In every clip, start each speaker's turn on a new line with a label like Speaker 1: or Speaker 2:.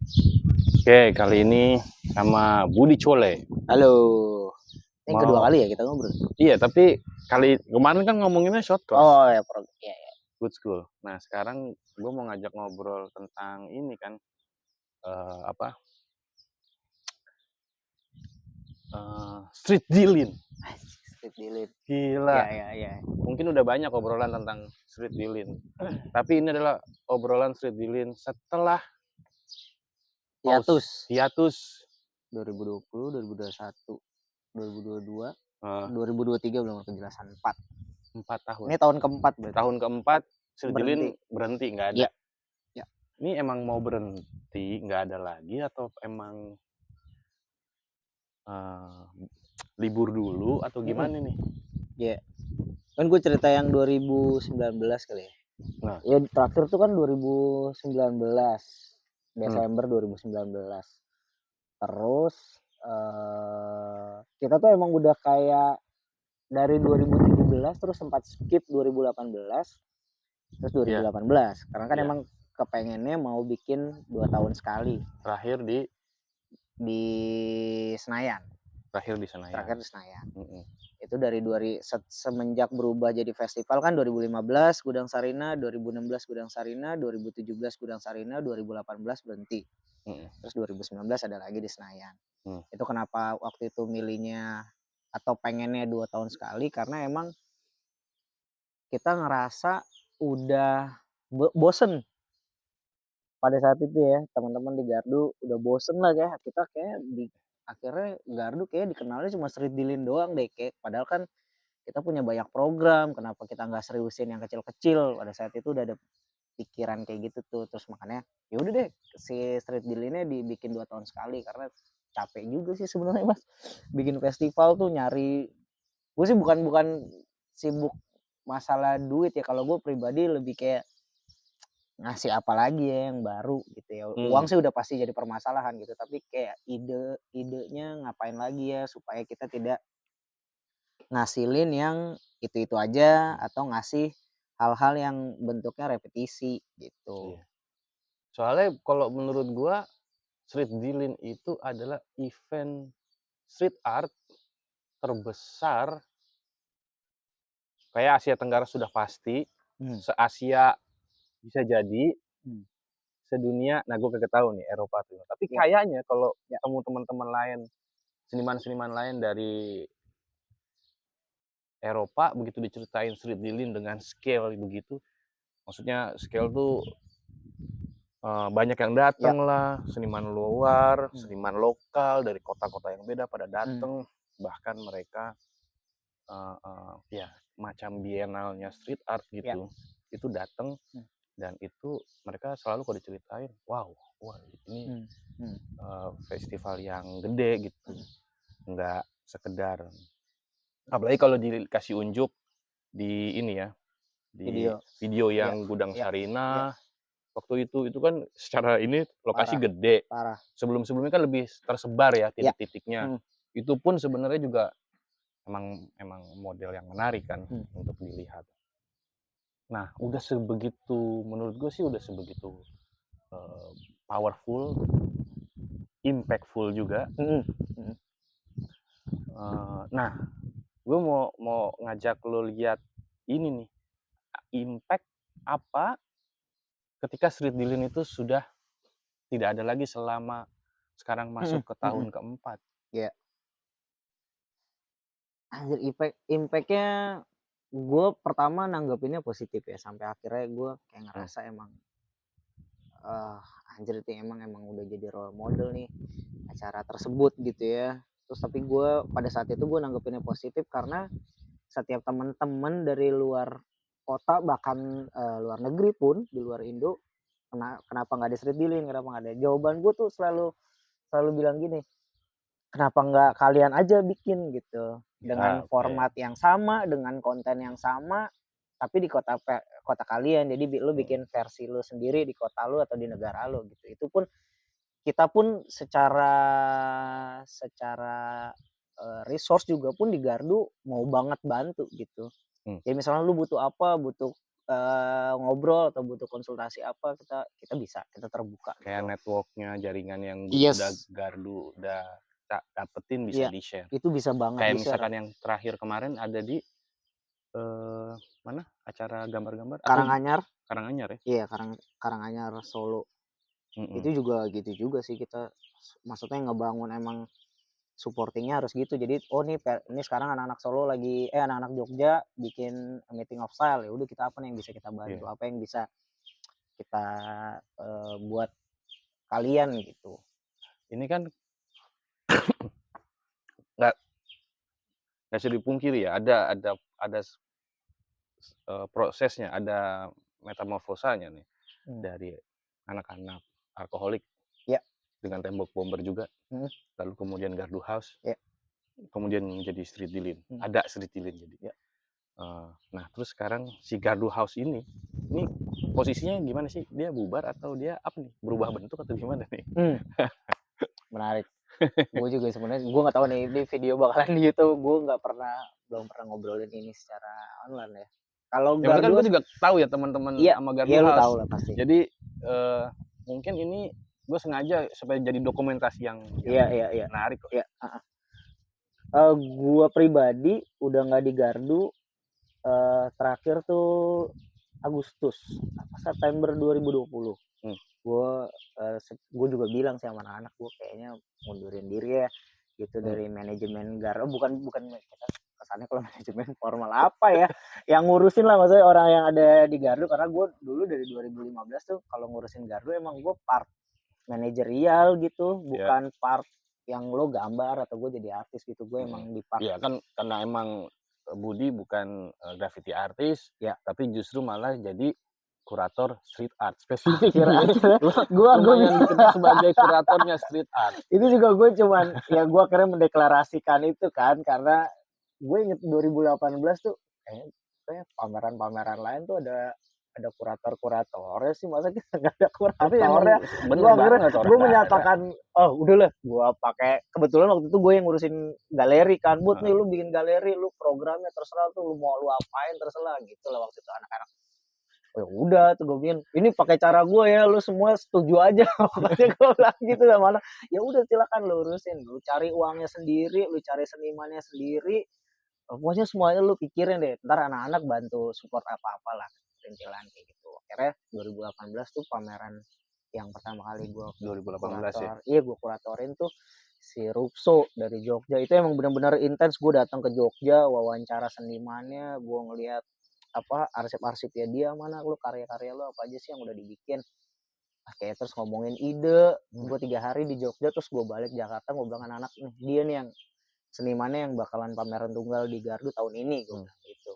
Speaker 1: Oke, kali ini sama Budi Cole.
Speaker 2: Halo. Ini yang kedua
Speaker 1: Mau
Speaker 2: kali ya kita ngobrol.
Speaker 1: iya, tapi kali kemarin kan ngomonginnya short course,
Speaker 2: Oh ya, ya.
Speaker 1: good school. Nah, sekarang gue mau ngajak ngobrol tentang ini kan, apa, street dealing.
Speaker 2: Street delete.
Speaker 1: Gila,
Speaker 2: Ya.
Speaker 1: mungkin udah banyak obrolan tentang street dealing. Tapi ini adalah obrolan street dealing setelah hiatus
Speaker 2: 2020, 2021, 2022,
Speaker 1: eh,
Speaker 2: 2023 belum kejelasan 4.
Speaker 1: 4 tahun.
Speaker 2: Ini tahun keempat berarti.
Speaker 1: Tahun keempat street dealing
Speaker 2: Berhenti.
Speaker 1: berhenti, nggak ada.
Speaker 2: Ya.
Speaker 1: Ini emang mau berhenti, nggak ada lagi, atau emang libur dulu atau gimana nih?
Speaker 2: Ya. Kan gue cerita yang 2019 kali ya.
Speaker 1: Nah.
Speaker 2: Ya terakhir tuh kan 2019. Desember 2019. Terus kita tuh emang udah kayak dari 2017 terus sempat skip 2018 terus 2018 karena kan emang kepengennya mau bikin 2 tahun sekali
Speaker 1: terakhir
Speaker 2: di Senayan.
Speaker 1: Terakhir di Senayan.
Speaker 2: Itu dari semenjak berubah jadi festival kan 2015 Gudang Sarina, 2016 Gudang Sarina, 2017 Gudang Sarina, 2018 berhenti. Terus 2019 ada lagi di Senayan. Itu kenapa waktu itu milihnya atau pengennya 2 tahun sekali karena emang kita ngerasa udah bosen pada saat itu ya, teman-teman di Gardu udah bosen lah ya, kita kayak akhirnya Gardu kayak dikenalnya cuma street dealing doang deh, kayak padahal kan kita punya banyak program, kenapa kita nggak seriusin yang kecil-kecil. Pada saat itu udah ada pikiran kayak gitu tuh, terus makanya ya udah deh si street dealingnya dibikin 2 tahun sekali karena capek juga sih sebenarnya Mas bikin festival tuh nyari. Gue sih bukan sibuk masalah duit ya, kalau gue pribadi lebih kayak ngasih apa lagi ya yang baru gitu ya. Uang sih udah pasti jadi permasalahan gitu, tapi kayak idenya ngapain lagi ya supaya kita tidak ngasilin yang itu aja atau ngasih hal-hal yang bentuknya repetisi gitu.
Speaker 1: Soalnya kalau menurut gua street dealing itu adalah event street art terbesar kayak Asia Tenggara sudah pasti, se-Asia bisa jadi, sedunia. Nah, gue kagak tahu nih Eropa tuh. Tapi kayaknya kalau ketemu teman-teman lain, seniman-seniman lain dari Eropa, begitu diceritain street dealing dengan scale begitu, maksudnya scale tuh banyak yang datang lah, seniman luar, seniman lokal dari kota-kota yang beda pada datang, bahkan mereka ya macam bienalnya street art gitu, itu datang, dan itu mereka selalu kalau diceritain, wah ini festival yang gede gitu, nggak sekedar, apalagi kalau dikasih unjuk di ini ya, di video yang Gudang Sarina. Waktu itu kan secara ini lokasi gede. Sebelum-sebelumnya kan lebih tersebar ya titik-titiknya. Itu pun sebenarnya juga emang model yang menarik kan untuk dilihat. Nah, udah sebegitu, menurut gue sih udah sebegitu powerful, impactful juga. Nah, gue mau ngajak lo lihat ini nih, impact apa ketika street dealing itu sudah tidak ada lagi selama sekarang masuk ke tahun keempat.
Speaker 2: Iya. Anjir, impactnya gue pertama nanggepinnya positif ya, sampai akhirnya gue kayak ngerasa emang anjir itu emang udah jadi role model nih acara tersebut gitu ya. Terus tapi gue pada saat itu gue nanggepinnya positif karena setiap teman-teman dari luar kota bahkan luar negeri pun di luar Indo, kenapa nggak ada street dealing, kenapa nggak ada, jawaban gue tuh selalu bilang gini, kenapa nggak kalian aja bikin gitu dengan format yang sama, dengan konten yang sama, tapi di kota kalian. Jadi lu bikin versi lu sendiri di kota lu atau di negara lu gitu. Itu pun kita pun secara resource juga pun di Gardu mau banget bantu gitu. Jadi misalnya lu butuh apa, butuh ngobrol atau butuh konsultasi apa, kita bisa, kita terbuka
Speaker 1: Kayak
Speaker 2: gitu.
Speaker 1: network-nya, jaringan yang udah
Speaker 2: Yes.
Speaker 1: Gardu udah dapetin bisa
Speaker 2: Iya,
Speaker 1: di-share.
Speaker 2: itu bisa banget
Speaker 1: Kayak
Speaker 2: di-share.
Speaker 1: misalkan yang terakhir kemarin ada di, mana, acara gambar-gambar atau
Speaker 2: Karanganyar,
Speaker 1: Karanganyar ya?
Speaker 2: iya Karanganyar Solo. Itu
Speaker 1: Mhm.
Speaker 2: juga gitu juga sih kita, maksudnya ngebangun emang supporting-nya harus gitu. Jadi, oh ini sekarang anak-anak Solo anak-anak Jogja bikin meeting of style, ya udah kita apa nih yang bisa kita bantu,
Speaker 1: Iya.
Speaker 2: apa yang bisa kita, buat kalian gitu.
Speaker 1: Ini kan nggak nggak bisa dipungkiri ya, ada prosesnya, ada metamorfosanya nih, dari anak-anak alkoholik
Speaker 2: Ya.
Speaker 1: dengan Tembok Bomber juga, lalu kemudian Gardu House,
Speaker 2: Ya.
Speaker 1: kemudian menjadi Street Lilin,
Speaker 2: Hmm.
Speaker 1: ada Street Lilin jadi.
Speaker 2: Ya.
Speaker 1: Nah terus sekarang si Gardu House ini posisinya gimana sih? Dia bubar atau dia apa nih, berubah bentuk atau gimana nih?
Speaker 2: Menarik. Gue juga sebenarnya gue nggak tahu nih ini video bakalan di YouTube, gue belum pernah ngobrolin ini secara online ya. Kalau
Speaker 1: Yang penting kan
Speaker 2: Gardu,
Speaker 1: gue juga tahu ya teman-teman
Speaker 2: iya,
Speaker 1: sama
Speaker 2: iya
Speaker 1: Gardu
Speaker 2: lu
Speaker 1: House.
Speaker 2: tahu lah pasti.
Speaker 1: Jadi mungkin ini gue sengaja supaya jadi dokumentasi yang
Speaker 2: Iya.
Speaker 1: menarik kok.
Speaker 2: Iya, gue pribadi udah nggak di Gardu, terakhir tuh Agustus, September 2020. Gue juga bilang sih sama anak-anak, gue kayaknya mundurin diri ya gitu dari manajemen Gardu. Bukan kita kesannya kalau manajemen formal apa ya, yang ngurusin lah maksudnya orang yang ada di Gardu, karena gue dulu dari 2015 tuh kalau ngurusin Gardu emang gue part manajerial gitu, bukan part yang lo gambar atau gue jadi artis gitu. Gue emang di part.
Speaker 1: Iya kan karena emang Budi bukan graffiti artis,
Speaker 2: Ya.
Speaker 1: tapi justru malah jadi kurator street art spesifik.
Speaker 2: Gue
Speaker 1: Lumayan dikenal sebagai kuratornya street art.
Speaker 2: Itu juga gue cuman ya gue akhirnya mendeklarasikan itu kan, karena gue inget 2018 tuh kayak pameran-pameran lain tuh ada kuratornya sih, masa kita nggak ada
Speaker 1: Tapi emang
Speaker 2: kuratornya.
Speaker 1: bener
Speaker 2: Gue akhirnya
Speaker 1: banget orang
Speaker 2: gue
Speaker 1: nggak ada.
Speaker 2: menyatakan, oh udahlah gue pakai, kebetulan waktu itu gue yang ngurusin galeri kan, buat nih lu bikin galeri, lu programnya terserah tuh, lu mau lu apain terserah gitu lah waktu itu anak-anak. Oh ya udah tuh gue bikin, ini pakai cara gue ya, lu semua setuju aja. Pokoknya gue bilang gitu sama anak, ya udah silakan lu urusin, lu cari uangnya sendiri, lu cari senimannya sendiri, pokoknya semuanya lu pikirin deh, ntar anak-anak bantu support apa-apa lah, perintilan kayak gitu. Akhirnya 2018 tuh pameran yang pertama kali gue
Speaker 1: 2018 ya.
Speaker 2: Iya, gue kuratorin tuh si Rupso dari Jogja. Itu emang benar-benar intens, gue datang ke Jogja, wawancara senimannya, gue ngeliat arsip-arsipnya dia, mana lu karya-karya lu apa aja sih yang udah dibikin. Kayak terus ngomongin ide. Gue 3 hari di Jogja, terus gue balik Jakarta, gue bilang anak-anak nih, dia nih yang senimannya yang bakalan pameran tunggal di Gardu tahun ini, gue bilang gitu.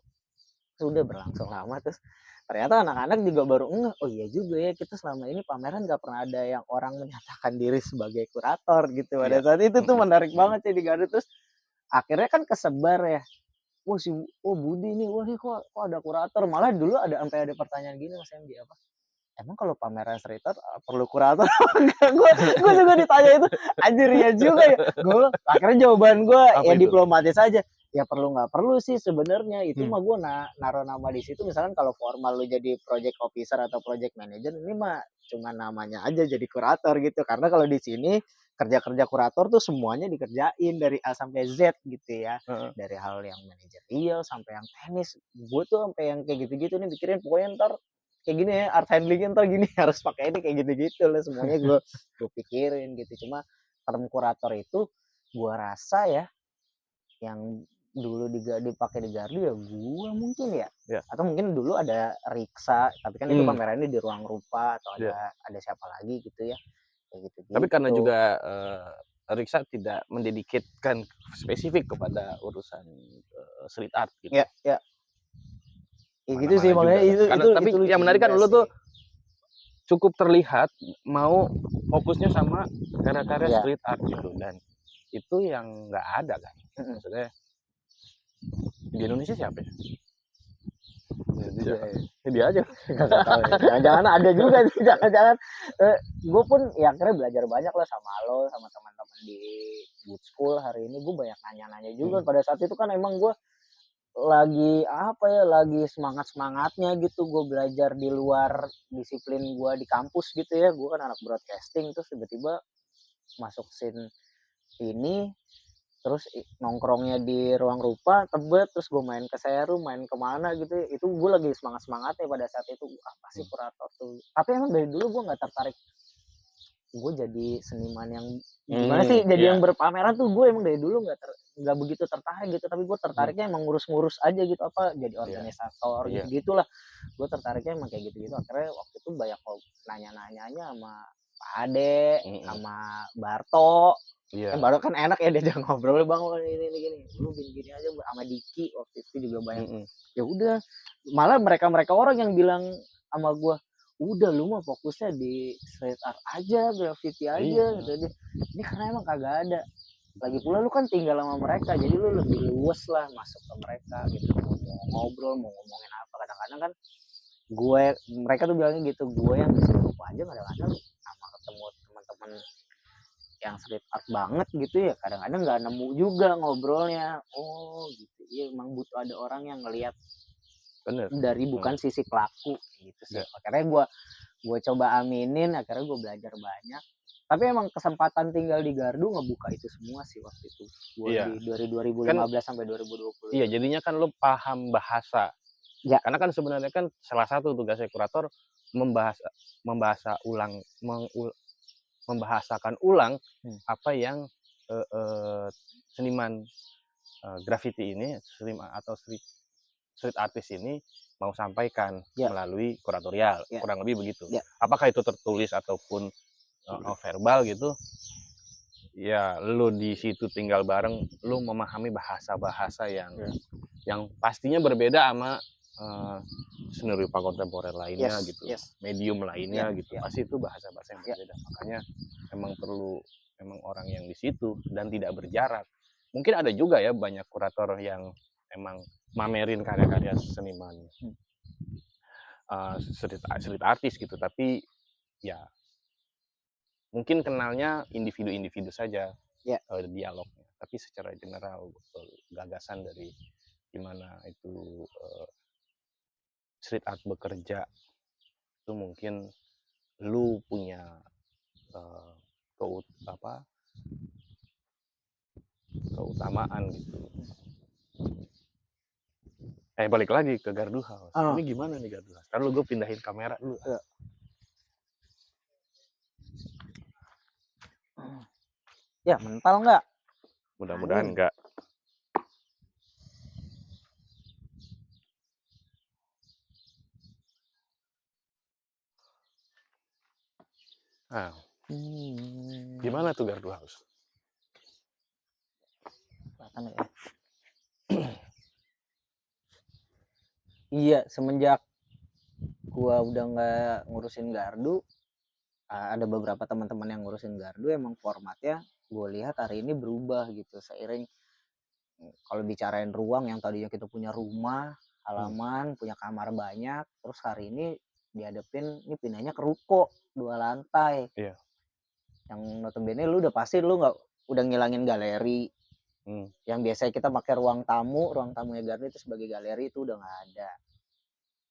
Speaker 2: Terus udah berlangsung lama, terus ternyata anak-anak juga baru ngeh, oh iya juga ya, kita selama ini pameran gak pernah ada yang orang menyatakan diri sebagai kurator gitu. Pada saat itu tuh menarik banget sih di Gardu. Terus akhirnya kan kesebar ya, Budi nih, wah nih kok ada kurator. Malah dulu sampai ada pertanyaan gini Mas MJ, emang kalau pameran street art perlu kurator? gue juga ditanya itu, anjir ya juga ya. Akhirnya jawaban gue ya diplomatis aja, ya perlu nggak perlu sih sebenarnya. Itu mah gue naruh nama di situ, misalkan kalau formal lu jadi project officer atau project manager, ini mah cuma namanya aja jadi kurator gitu. Karena kalau di sini kerja kurator tuh semuanya dikerjain dari A sampai Z gitu ya. Dari hal yang manajerial sampai yang teknis. Gue tuh sampai yang kayak gitu-gitu nih pikirin, pokoknya ntar kayak gini ya, art handling ntar gini, harus pakai ini kayak gitu-gitu lah, semuanya gue pikirin gitu. Cuma term kurator itu gue rasa ya yang dulu dipakai di Gardu ya gue mungkin ya. Atau mungkin dulu ada Riksa, tapi kan itu pamerannya di Ruang Rupa, atau ada siapa lagi gitu ya, kayak gitu.
Speaker 1: Tapi karena juga Riksa tidak mendedikatkan spesifik kepada urusan street art gitu.
Speaker 2: Ya gitu sih, makanya itu
Speaker 1: tapi itu yang menarik kan lu tuh cukup terlihat mau fokusnya sama karya-karya street art gitu, dan itu yang nggak ada kan. Maksudnya di Indonesia siapa ya? Dia aja.
Speaker 2: Jangan-jangan ada juga sih, jangan-jangan. Gue pun ya akhirnya belajar banyak lah sama lo, sama teman-teman di Good School hari ini. Gue banyak nanya-nanya juga. Pada saat itu kan emang gue lagi apa ya, lagi semangat-semangatnya gitu gue belajar di luar disiplin gue di kampus gitu ya. Gue kan anak broadcasting, terus tiba-tiba masuk scene ini, terus nongkrongnya di ruang rupa Tebet, terus gue main ke Seru, main kemana gitu ya, itu gue lagi semangat-semangatnya pada saat itu, apa sih kurator tuh. Tapi emang dari dulu gue nggak tertarik gue jadi seniman yang gimana sih, jadi yang
Speaker 1: Iya.
Speaker 2: berpameran tuh gue emang dari dulu nggak begitu tertarik gitu, tapi gue
Speaker 1: Mmm,
Speaker 2: tertariknya emang ngurus-ngurus aja gitu, apa jadi
Speaker 1: iya
Speaker 2: organisator
Speaker 1: iya.
Speaker 2: gitu-gitulah. Gue tertariknya emang kayak gitu-gitu, akhirnya waktu itu banyak nanya-nanyanya sama Pak Ade,
Speaker 1: Mhm,
Speaker 2: sama Barto. Kan
Speaker 1: iya.
Speaker 2: Barto kan enak ya diajak ngobrol, "Bang, ini gini, lu gini-gini aja," sama Diki waktu itu juga banyak.
Speaker 1: Mhm,
Speaker 2: Ya udah, malah mereka-mereka orang yang bilang sama gue, "Udah lu mah fokusnya di street art aja, graffiti aja," gitu
Speaker 1: iya.
Speaker 2: dia. "Ini karena emang kagak ada. Lagi pula lu kan tinggal sama mereka, jadi lu lebih luwes lah masuk ke mereka gitu. Mau ngobrol, mau ngomongin apa. Kadang-kadang kan gue mereka tuh bilangnya gitu, gue yang disuruh rupa aja kadang-kadang sama ketemu teman-teman yang street art banget gitu ya, kadang-kadang nggak nemu juga ngobrolnya. Oh gitu, iya emang butuh ada orang yang ngelihat
Speaker 1: Bener
Speaker 2: dari bukan
Speaker 1: bener.
Speaker 2: sisi pelaku gitu sih.
Speaker 1: Iya
Speaker 2: Akhirnya gue coba aminin, akhirnya gue belajar banyak. Tapi emang kesempatan tinggal di Gardu ngebuka itu semua sih waktu itu. Gue
Speaker 1: iya.
Speaker 2: di dari
Speaker 1: Kan
Speaker 2: 2015 sampai 2020
Speaker 1: iya,
Speaker 2: itu.
Speaker 1: jadinya kan lu paham bahasa.
Speaker 2: Ya,
Speaker 1: Karena kan sebenarnya kan salah satu tugasnya kurator membahasa membahasa ulang membahasakan ulang
Speaker 2: hmm,
Speaker 1: apa yang, eee eee, seniman, grafiti ini, atau street street artist ini mau sampaikan
Speaker 2: ya,
Speaker 1: melalui kuratorial,
Speaker 2: ya,
Speaker 1: kurang lebih begitu.
Speaker 2: ya,
Speaker 1: Apakah itu tertulis ataupun, verbal gitu, ya lu di situ tinggal bareng, lu memahami bahasa-bahasa
Speaker 2: ya.
Speaker 1: yang pastinya berbeda sama, seni rupa kontemporer lainnya
Speaker 2: Yes,
Speaker 1: gitu,
Speaker 2: yes,
Speaker 1: medium
Speaker 2: ya,
Speaker 1: lainnya gitu,
Speaker 2: ya,
Speaker 1: pasti itu bahasa-bahasa yang
Speaker 2: ya,
Speaker 1: berbeda. Makanya emang orang yang di situ dan tidak berjarak. Mungkin ada juga ya banyak kurator yang emang mamerin karya-karya seniman,
Speaker 2: hmm,
Speaker 1: street artist gitu, tapi ya mungkin kenalnya individu-individu saja,
Speaker 2: ya,
Speaker 1: dialognya. Tapi secara general, gagasan dari gimana itu, street art bekerja itu mungkin lu punya, eee, apa, keutamaan gitu. Balik lagi ke Gardu House.
Speaker 2: oh,
Speaker 1: Ini gimana nih Gardu House? Entar dulu gue pindahin kamera dulu.
Speaker 2: ya. Ya, mental nggak?
Speaker 1: Mudah-mudahan
Speaker 2: Angin.
Speaker 1: enggak. Nah,
Speaker 2: Hmm,
Speaker 1: gimana tuh Gardu House?
Speaker 2: kelihatan ya. Iya, semenjak gua udah nggak ngurusin Gardu, ada beberapa teman-teman yang ngurusin Gardu, emang formatnya gue lihat hari ini berubah gitu seiring kalau bicarain ruang yang tadinya kita punya rumah,
Speaker 1: Hmm,
Speaker 2: halaman, punya kamar banyak, terus hari ini dihadapin ini pindahnya ke ruko 2 lantai,
Speaker 1: iya.
Speaker 2: yang notabene lu udah pasti lu nggak udah ngilangin galeri,
Speaker 1: Hmm,
Speaker 2: yang biasanya kita pakai ruang tamunya Gardu itu sebagai galeri itu udah nggak ada.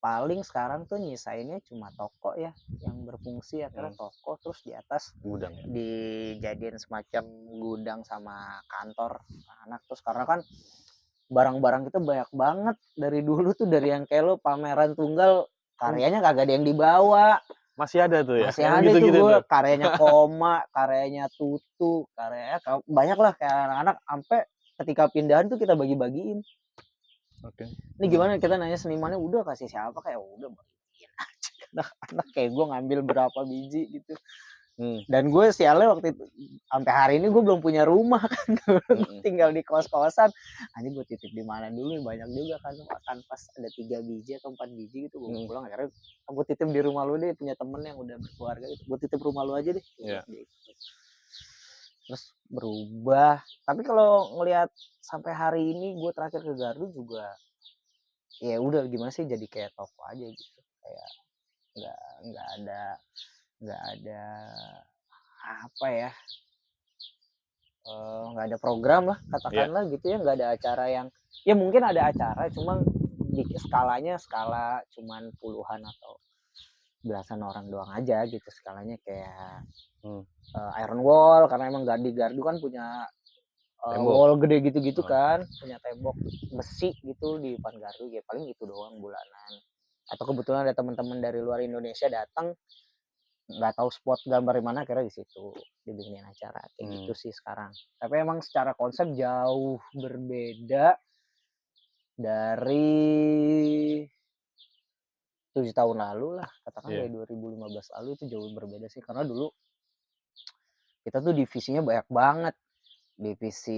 Speaker 2: Paling sekarang tuh nyisainnya cuma toko ya, yang berfungsi akhirnya
Speaker 1: hmm,
Speaker 2: toko, terus di atas
Speaker 1: gudang ya?
Speaker 2: dijadiin semacam gudang sama kantor anak. Terus karena kan barang-barang kita banyak banget dari dulu tuh, dari yang kayak lo pameran tunggal
Speaker 1: Oh,
Speaker 2: karyanya kagak ada yang dibawa,
Speaker 1: masih ada tuh ya?
Speaker 2: masih
Speaker 1: Yang
Speaker 2: ada tuh
Speaker 1: gitu-gitu
Speaker 2: gue
Speaker 1: tuh?
Speaker 2: karyanya Koma, karyanya Tutu, karyanya banyak lah kayak anak-anak, sampai ketika pindahan tuh kita bagi-bagiin.
Speaker 1: Oke.
Speaker 2: Ini gimana kita nanya senimannya, udah kasih siapa, kayak udah bagiin aja ke anak-anak, kayak gue ngambil berapa biji gitu.
Speaker 1: Hmm,
Speaker 2: Dan gue sialnya waktu itu sampai hari ini gue belum punya rumah kan,
Speaker 1: mhm,
Speaker 2: tinggal di kos-kosan. Anjing gue titip di mana dulu, banyak juga kan kanvas ada 3 biji atau 4 biji gitu, gue
Speaker 1: mhm,
Speaker 2: pulang akhirnya gue titip di rumah lu deh, punya temen yang udah berkeluarga gitu, gue titip rumah lu aja deh,
Speaker 1: iya.
Speaker 2: terus berubah. Tapi kalau ngelihat sampai hari ini gue terakhir ke Gardu juga, ya udah gimana sih, jadi kayak toko aja gitu, kayak nggak nggak ada nggak ada apa ya, nggak ada program lah
Speaker 1: Iya.
Speaker 2: katakanlah gitu ya, nggak ada acara yang ya mungkin ada acara cuma skalanya skala cuman puluhan atau belasan orang doang aja gitu skalanya kayak Iron Wall karena emang Gardu kan punya
Speaker 1: Tembok.
Speaker 2: wall gede gitu-gitu kan, punya tembok besi gitu di depan Gardu ya paling gitu doang bulanan. Atau kebetulan ada teman-teman dari luar Indonesia datang nggak tahu spot gambar di mana akhirnya di situ dibikinin acara kayak gitu sih sekarang. Tapi emang secara konsep jauh berbeda dari 7 tahun lalu lah katakan dari 2015 lalu itu jauh berbeda sih karena dulu kita tuh divisinya banyak banget. Divisi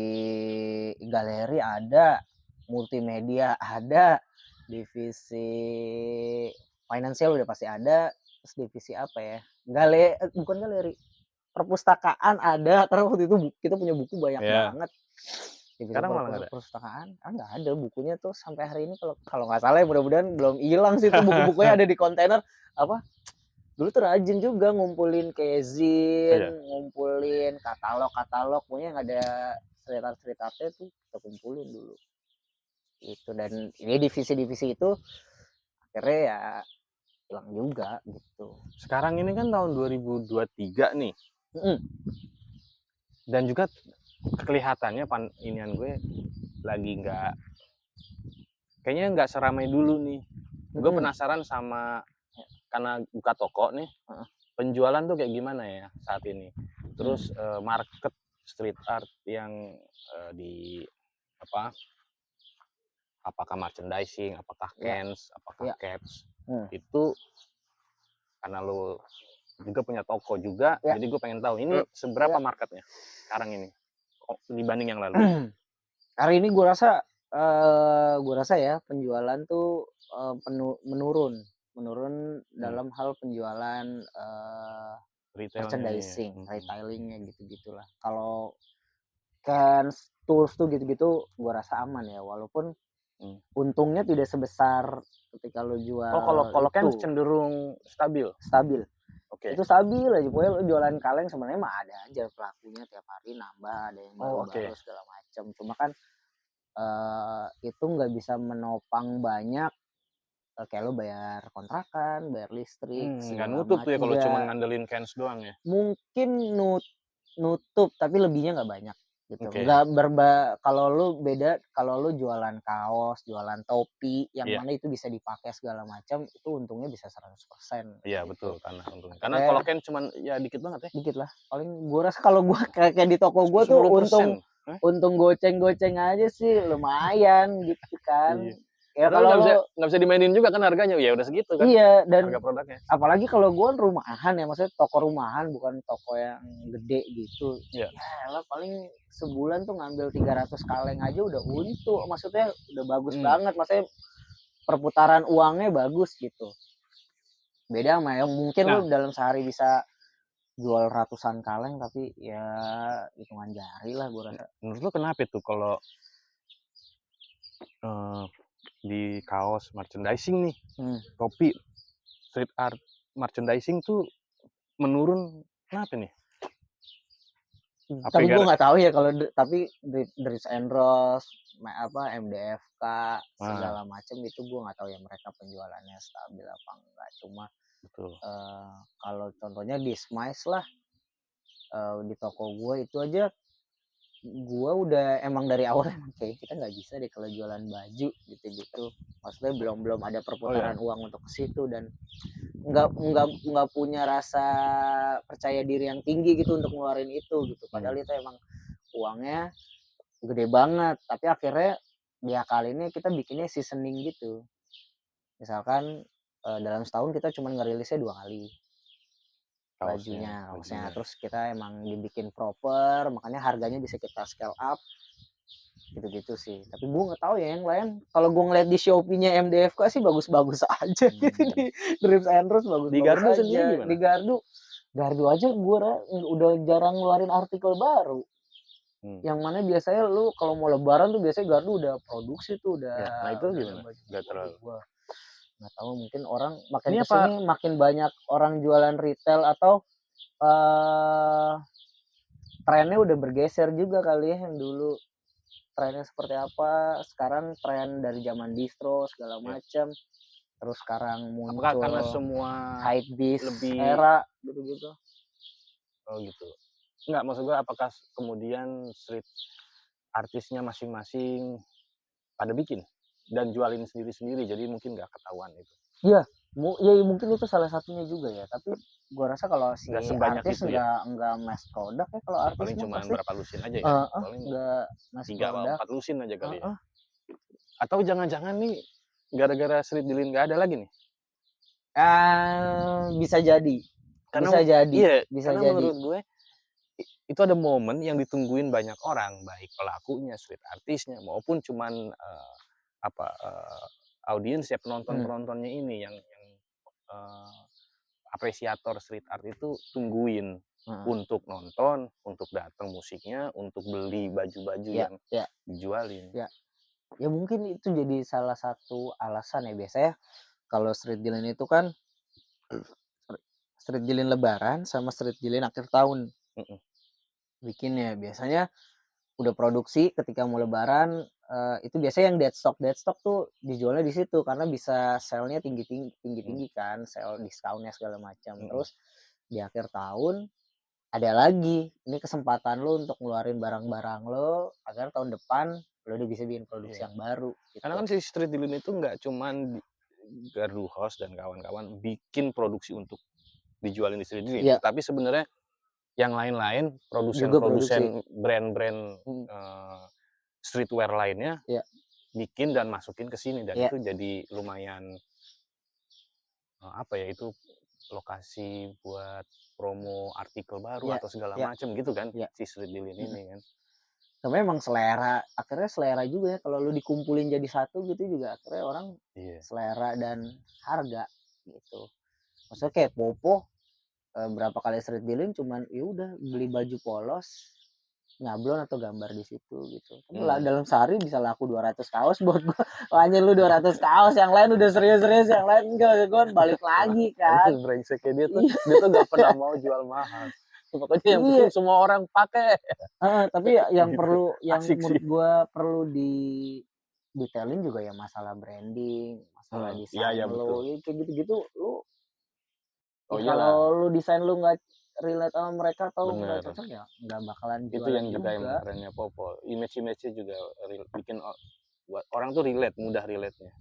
Speaker 2: galeri ada, multimedia ada, divisi finansial udah pasti ada, terus divisi apa ya? Bukan galeri, perpustakaan ada karena waktu itu kita punya buku banyak banget. Divisi
Speaker 1: Sekarang malah nggak ada.
Speaker 2: perpustakaan nggak ada bukunya tuh sampai hari ini kalau nggak salah ya mudah-mudahan belum hilang sih itu buku-bukunya ada di kontainer apa dulu tuh rajin juga ngumpulin kezin, ngumpulin katalog pokoknya yang ada cerita-ceritanya tuh kita kumpulin dulu. Itu dan ini divisi-divisi itu akhirnya ya hilang juga gitu.
Speaker 1: Sekarang ini kan tahun 2023 nih. Dan juga kelihatannya inian gue lagi kayaknya nggak seramai dulu nih. Gue penasaran sama karena buka toko nih, penjualan tuh kayak gimana ya saat ini. Terus market street art yang di apakah merchandising, apakah cans, apakah caps, itu karena lo juga punya toko juga, jadi gue pengen tahu ini seberapa marketnya sekarang ini dibanding yang lalu.
Speaker 2: Hari ini gue rasa ya penjualan tuh menurun dalam hal penjualan merchandising, retailingnya gitu-gitulah. Kalau cans, tools tuh gitu-gitu gue rasa aman ya walaupun untungnya tidak sebesar ketika lo jual.
Speaker 1: Kalau cans cenderung stabil.
Speaker 2: Itu stabil aja pokoknya lo jualan kaleng sebenarnya mah ada aja pelakunya tiap hari nambah ada yang baru segala macam cuma kan itu nggak bisa menopang banyak kayak lo bayar kontrakan, bayar listrik,
Speaker 1: nggak nutup tuh ya kalau cuma ngandelin cans doang ya.
Speaker 2: Mungkin nutup tapi lebihnya nggak banyak gitu. Nggak kalau lo beda kalau lo jualan kaos, jualan topi yang mana itu bisa dipakai segala macam itu untungnya bisa 100%.
Speaker 1: Iya betul karena untungnya. Karena kalau cans cuman ya dikit banget ya.
Speaker 2: Dikit lah. Paling gua rasa kalau gua kayak di toko gua tuh untung goceng aja sih lumayan gitu kan.
Speaker 1: Ya kalau nggak bisa dimainin juga kan harganya ya udah segitu kan.
Speaker 2: Iya dan
Speaker 1: harga produknya.
Speaker 2: Apalagi kalau gue rumahan ya maksudnya toko rumahan bukan toko yang gede gitu. Ya lah paling sebulan tuh ngambil 300 kaleng aja udah untung maksudnya udah bagus banget maksudnya perputaran uangnya bagus gitu. Beda sama yang mungkin lu dalam sehari bisa jual ratusan kaleng tapi ya hitungan jari lah gue rasa.
Speaker 1: Menurut lu kenapa tuh kalau di kaos merchandising nih, topi, street art merchandising tuh menurun kenapa nih?
Speaker 2: Tapi gue nggak tahu ya kalau tapi Dries and Ross, MDFK segala macam itu gue nggak tahu ya mereka penjualannya stabil apa enggak. Cuma kalau contohnya di Smice lah di toko gue itu aja gue udah emang dari awal emang kayak kita nggak bisa deh kalau jualan baju gitu maksudnya belum ada perputaran uang untuk ke situ dan nggak punya rasa percaya diri yang tinggi gitu untuk ngeluarin itu gitu padahal itu emang uangnya gede banget tapi akhirnya kali ini kita bikinnya seasoning gitu misalkan dalam setahun kita cuma ngerilisnya 2 kali bajunya kaosnya terus kita emang dibikin proper makanya harganya bisa kita scale up gitu sih tapi gue nggak tahu ya yang lain kalau gue ngeliat di Shopee-nya MDFK sih bagus-bagus aja gitu di Drips and Rose bagus
Speaker 1: di Gardu aja. Sendiri gimana?
Speaker 2: Di Gardu aja gue udah jarang ngeluarin artikel baru yang mana biasanya lu kalau mau lebaran tuh biasanya Gardu udah produksi tuh udah
Speaker 1: nah itu gimana? Gak terlalu
Speaker 2: nggak tahu mungkin orang makin kesini makin banyak orang jualan retail atau trennya udah bergeser juga kali ya, yang dulu trennya seperti apa, sekarang tren dari zaman distro segala
Speaker 1: Iya.
Speaker 2: macam, terus sekarang
Speaker 1: Apakah karena
Speaker 2: muncul
Speaker 1: semua
Speaker 2: hypebeast
Speaker 1: lebih
Speaker 2: era gitu-gitu.
Speaker 1: oh gitu. Enggak, maksud gua apakah kemudian street artisnya masing-masing pada bikin dan jualin sendiri-sendiri, jadi mungkin nggak ketahuan itu.
Speaker 2: Iya, ya mungkin itu salah satunya juga ya, tapi gua rasa kalau si
Speaker 1: Nggak sebanyak
Speaker 2: artis
Speaker 1: itu ya.
Speaker 2: nggak mass product ya, kalau
Speaker 1: Ya
Speaker 2: artis
Speaker 1: paling
Speaker 2: mah
Speaker 1: cuman
Speaker 2: pasti
Speaker 1: berapa lusin aja ya, paling
Speaker 2: nggak mass
Speaker 1: 3 apa
Speaker 2: product,
Speaker 1: 4 lusin aja kali ya.
Speaker 2: heeh.
Speaker 1: Atau jangan-jangan nih gara-gara Street Dealing nggak ada lagi nih?
Speaker 2: Bisa jadi
Speaker 1: Karena
Speaker 2: bisa jadi
Speaker 1: iya,
Speaker 2: bisa
Speaker 1: karena
Speaker 2: jadi.
Speaker 1: menurut gue itu ada momen yang ditungguin banyak orang, baik pelakunya, street artisnya, maupun cuman, audiens ya, penonton-penontonnya ini yang, eee, apresiator street art itu tungguin
Speaker 2: Heeh.
Speaker 1: untuk nonton, untuk datang musiknya, untuk beli baju-baju
Speaker 2: Ya
Speaker 1: yang
Speaker 2: ya
Speaker 1: dijualin.
Speaker 2: ya. Ya mungkin itu jadi salah satu alasan ya, biasanya kalau street dealing itu kan street dealing lebaran sama street dealing akhir tahun
Speaker 1: Mhm,
Speaker 2: bikinnya. Biasanya udah produksi ketika mau lebaran, itu biasanya yang dead stock tuh dijualnya di situ karena bisa sell-nya
Speaker 1: mhm,
Speaker 2: tinggi kan, sell diskaunnya segala macam.
Speaker 1: mhm,
Speaker 2: Terus di akhir tahun ada lagi, ini kesempatan lo untuk ngeluarin barang-barang lo agar tahun depan lo udah bisa bikin produksi
Speaker 1: iya.
Speaker 2: yang baru
Speaker 1: Karena
Speaker 2: gitu.
Speaker 1: kan si Street Dealing itu nggak cuman Gardu House dan kawan-kawan bikin produksi untuk dijualin di Street Dealing,
Speaker 2: Iya,
Speaker 1: tetapi sebenarnya yang lain-lain,
Speaker 2: juga produksi.
Speaker 1: produsen-produsen brand-brand,
Speaker 2: Mhm,
Speaker 1: streetwear lainnya
Speaker 2: iya
Speaker 1: bikin dan masukin ke sini dan
Speaker 2: iya
Speaker 1: itu jadi lumayan, apa ya, itu lokasi buat promo artikel baru
Speaker 2: iya
Speaker 1: atau segala
Speaker 2: iya
Speaker 1: macam gitu kan,
Speaker 2: iya,
Speaker 1: si Street Dealing
Speaker 2: mhm.
Speaker 1: ini kan.
Speaker 2: Tapi emang selera, akhirnya selera juga ya kalau lu dikumpulin jadi satu gitu juga akhirnya orang
Speaker 1: Iya,
Speaker 2: selera dan harga gitu. Maksudnya kayak Popo, berapa kali street dealing cuman ya udah beli baju polos, nyablon atau gambar di situ gitu. Tapi
Speaker 1: mhm.
Speaker 2: dalam sehari bisa laku 200 kaos buat gua. Wah anjir lu 200 kaos, yang lain udah serius-serius, yang lain enggak, gua balik lagi kan.
Speaker 1: Emang brengseknya dia tuh
Speaker 2: Iya,
Speaker 1: dia tuh nggak pernah mau jual mahal. Pokoknya yang penting
Speaker 2: iya,
Speaker 1: semua orang pakai,
Speaker 2: heeh, tapi yang
Speaker 1: gitu.
Speaker 2: perlu, yang
Speaker 1: Asik sih.
Speaker 2: menurut gua perlu detailin juga ya masalah branding, masalah
Speaker 1: Iya
Speaker 2: desain
Speaker 1: iya betul.
Speaker 2: lo, ya kayak gitu-gitu lu,
Speaker 1: Oh
Speaker 2: ya kalau
Speaker 1: iyalah,
Speaker 2: lu desain lu nggak relate sama mereka atau nggak
Speaker 1: bener.
Speaker 2: cocok ya nggak bakalan
Speaker 1: Itu
Speaker 2: jualan
Speaker 1: yang juga
Speaker 2: juga,
Speaker 1: emang kerennya Popo, image-nya juga bikin buat orang tuh relate, mudah relate-nya.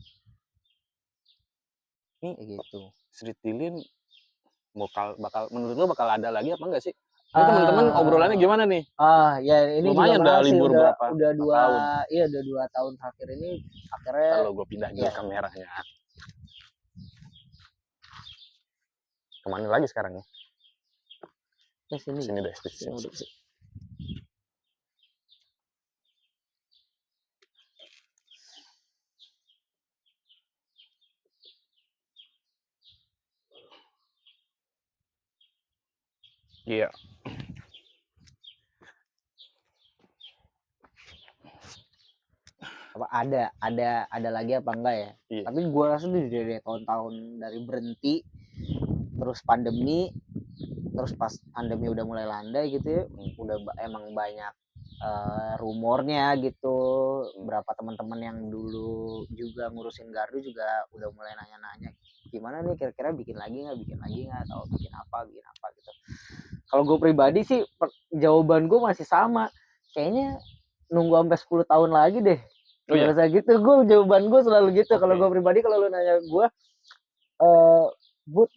Speaker 1: Nih
Speaker 2: kayak gitu.
Speaker 1: Street Dealing bakal menurut lo bakal ada lagi apa enggak sih? Ini teman-teman obrolannya
Speaker 2: Ah
Speaker 1: gimana nih?
Speaker 2: ya ini juga
Speaker 1: Lumayan udah
Speaker 2: menarik sih,
Speaker 1: libur berapa
Speaker 2: udah
Speaker 1: berapa tahun.
Speaker 2: iya udah 2 tahun terakhir ini akhirnya,
Speaker 1: Entar lo gue pindah dulu
Speaker 2: ya
Speaker 1: kameranya. Kemana lagi sekarang nih?
Speaker 2: ke sini
Speaker 1: Sini
Speaker 2: gitu,
Speaker 1: deh,
Speaker 2: sini
Speaker 1: sini,
Speaker 2: udah.
Speaker 1: sini, sini. Iya,
Speaker 2: Apa ada lagi apa enggak ya?
Speaker 1: iya.
Speaker 2: Tapi gue rasa tuh dari tahun-tahun dari berhenti, terus pandemi, terus pas pandemi udah mulai landai gitu ya, udah emang banyak rumornya gitu. Berapa teman-teman yang dulu juga ngurusin gardu juga udah mulai nanya-nanya gimana nih kira-kira bikin lagi nggak atau bikin apa gitu. Kalau gue pribadi sih jawaban gue masih sama, kayaknya nunggu sampai 10 tahun lagi deh.
Speaker 1: Oh
Speaker 2: Gue
Speaker 1: ya,
Speaker 2: rasa gitu, jawaban gue selalu gitu. Kalau gue
Speaker 1: oke.
Speaker 2: pribadi, kalau lu nanya gue, eh Bud,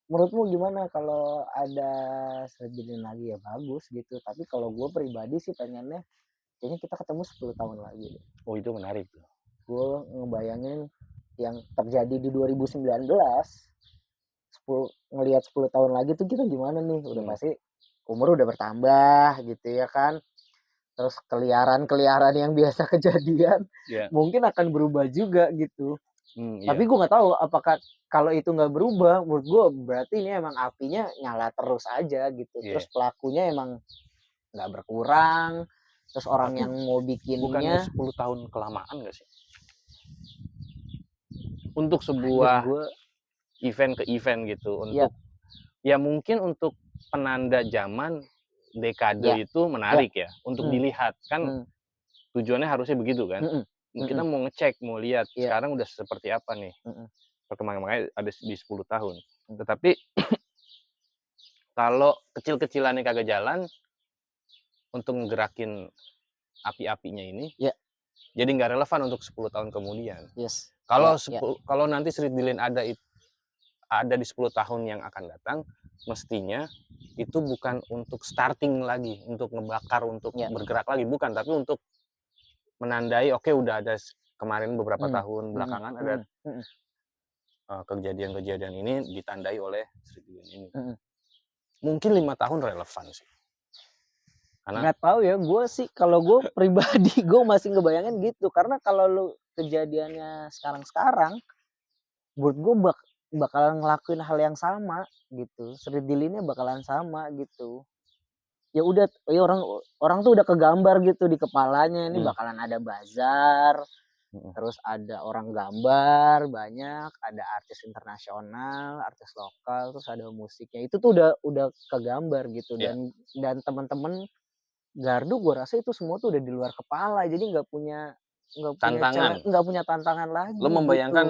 Speaker 2: menurutmu gimana kalau ada sejenis lagi ya bagus gitu. Tapi kalau gue pribadi sih pengennya kayaknya kita ketemu 10 tahun lagi deh.
Speaker 1: Oh itu menarik tuh.
Speaker 2: Gue ngebayangin yang terjadi di 2019, 10, ngelihat 10 tahun lagi tuh kita gimana nih. Udah pasti umur udah bertambah gitu ya kan. Terus keliaran yang biasa kejadian
Speaker 1: Iya.
Speaker 2: mungkin akan berubah juga gitu. Tapi
Speaker 1: Iya.
Speaker 2: gue nggak tahu apakah kalau itu nggak berubah, menurut gue berarti ini emang apinya nyala terus aja gitu. Terus
Speaker 1: Iya.
Speaker 2: pelakunya emang nggak berkurang. Terus orang
Speaker 1: Tapi
Speaker 2: yang mau
Speaker 1: bukannya
Speaker 2: bikinnya,
Speaker 1: 10 tahun kelamaan nggak sih? Untuk
Speaker 2: anjir
Speaker 1: sebuah
Speaker 2: gue,
Speaker 1: event ke event gitu,
Speaker 2: ya
Speaker 1: untuk ya mungkin untuk penanda zaman dekade
Speaker 2: Ya,
Speaker 1: itu
Speaker 2: ya,
Speaker 1: menarik ya, untuk
Speaker 2: mhm,
Speaker 1: dilihat. Kan
Speaker 2: mhm,
Speaker 1: tujuannya harusnya begitu kan.
Speaker 2: mhm,
Speaker 1: Kita
Speaker 2: mhm,
Speaker 1: mau ngecek, mau lihat
Speaker 2: iya,
Speaker 1: sekarang udah seperti apa nih
Speaker 2: mhm,
Speaker 1: perkembangan, makanya ada di 10 tahun.
Speaker 2: mhm,
Speaker 1: Tetapi kalau kecil-kecilannya kagak jalan, untuk ngegerakin api-apinya ini,
Speaker 2: iya,
Speaker 1: jadi nggak relevan untuk 10 tahun kemudian.
Speaker 2: yes, iya,
Speaker 1: Kalau
Speaker 2: iya,
Speaker 1: kalau nanti Street Dilin ada di 10 tahun yang akan datang, mestinya itu bukan untuk starting lagi, untuk ngebakar, untuk
Speaker 2: iya,
Speaker 1: bergerak lagi, bukan, tapi untuk menandai, oke udah ada kemarin beberapa
Speaker 2: mhm,
Speaker 1: tahun
Speaker 2: mhm,
Speaker 1: belakangan ada,
Speaker 2: mhm, mhm,
Speaker 1: kejadian-kejadian ini ditandai oleh Street Dilin ini.
Speaker 2: mhm.
Speaker 1: Mungkin 5 tahun relevan sih, karena
Speaker 2: Nggak tahu ya, gue sih kalau gue pribadi gue masih ngebayangin gitu, karena kalau lu kejadiannya sekarang-sekarang, menurut gue bakalan ngelakuin hal yang sama gitu, Street Deal-nya bakalan sama gitu. Ya udah, ya orang orang tuh udah kegambar gitu di kepalanya, ini
Speaker 1: mhm,
Speaker 2: bakalan ada bazar,
Speaker 1: mhm,
Speaker 2: terus ada orang gambar banyak, ada artis internasional, artis lokal, terus ada musiknya. Itu tuh udah kegambar gitu,
Speaker 1: iya,
Speaker 2: dan teman-teman gardu gue rasa itu semua tuh udah di luar kepala, jadi
Speaker 1: tantangan.
Speaker 2: nggak punya tantangan
Speaker 1: Lo
Speaker 2: lagi gitu.
Speaker 1: membayangkan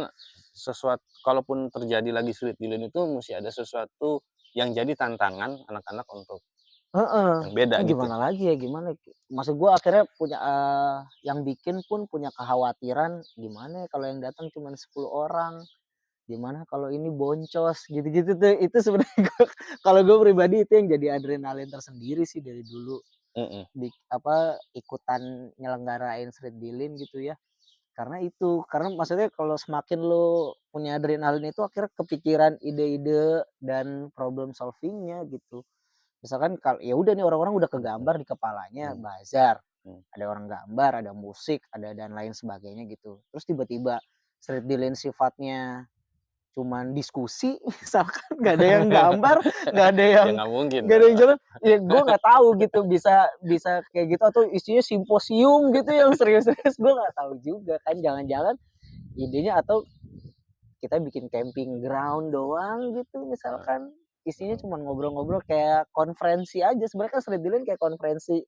Speaker 1: kalaupun terjadi lagi Street Dilin itu musti ada sesuatu yang jadi tantangan anak-anak untuk
Speaker 2: Heeh,
Speaker 1: yang beda gitu.
Speaker 2: gimana lagi ya, gimana maksud gue akhirnya punya, yang bikin pun punya kekhawatiran, gimana ya kalau yang datang cuman 10 orang, gimana kalau ini boncos, gitu-gitu tuh, itu sebenarnya kalau gue pribadi itu yang jadi adrenalin tersendiri sih dari dulu,
Speaker 1: Mhm,
Speaker 2: ikutan nyelenggarain Street Deal-in gitu ya. Karena maksudnya kalau semakin lu punya adrenalin itu akhirnya kepikiran ide-ide dan problem solving-nya gitu. Misalkan ya udah nih orang-orang udah kegambar di kepalanya
Speaker 1: mhm,
Speaker 2: bazar,
Speaker 1: mhm.
Speaker 2: ada orang gambar, ada musik, ada dan lain sebagainya gitu. Terus tiba-tiba Street Deal-in sifatnya cuman diskusi, misalkan nggak ada yang gambar, nggak ada yang
Speaker 1: Ya nggak mungkin
Speaker 2: nggak ada
Speaker 1: dong.
Speaker 2: yang jalan, ya gue nggak tahu gitu bisa bisa kayak gitu atau isinya simposium gitu yang serius-serius, gue nggak tahu juga kan, jangan-jangan idenya atau kita bikin camping ground doang gitu
Speaker 1: Heeh,
Speaker 2: misalkan, isinya
Speaker 1: heeh.
Speaker 2: cuma ngobrol-ngobrol kayak konferensi aja, sebenarnya kan Street Deal kayak konferensi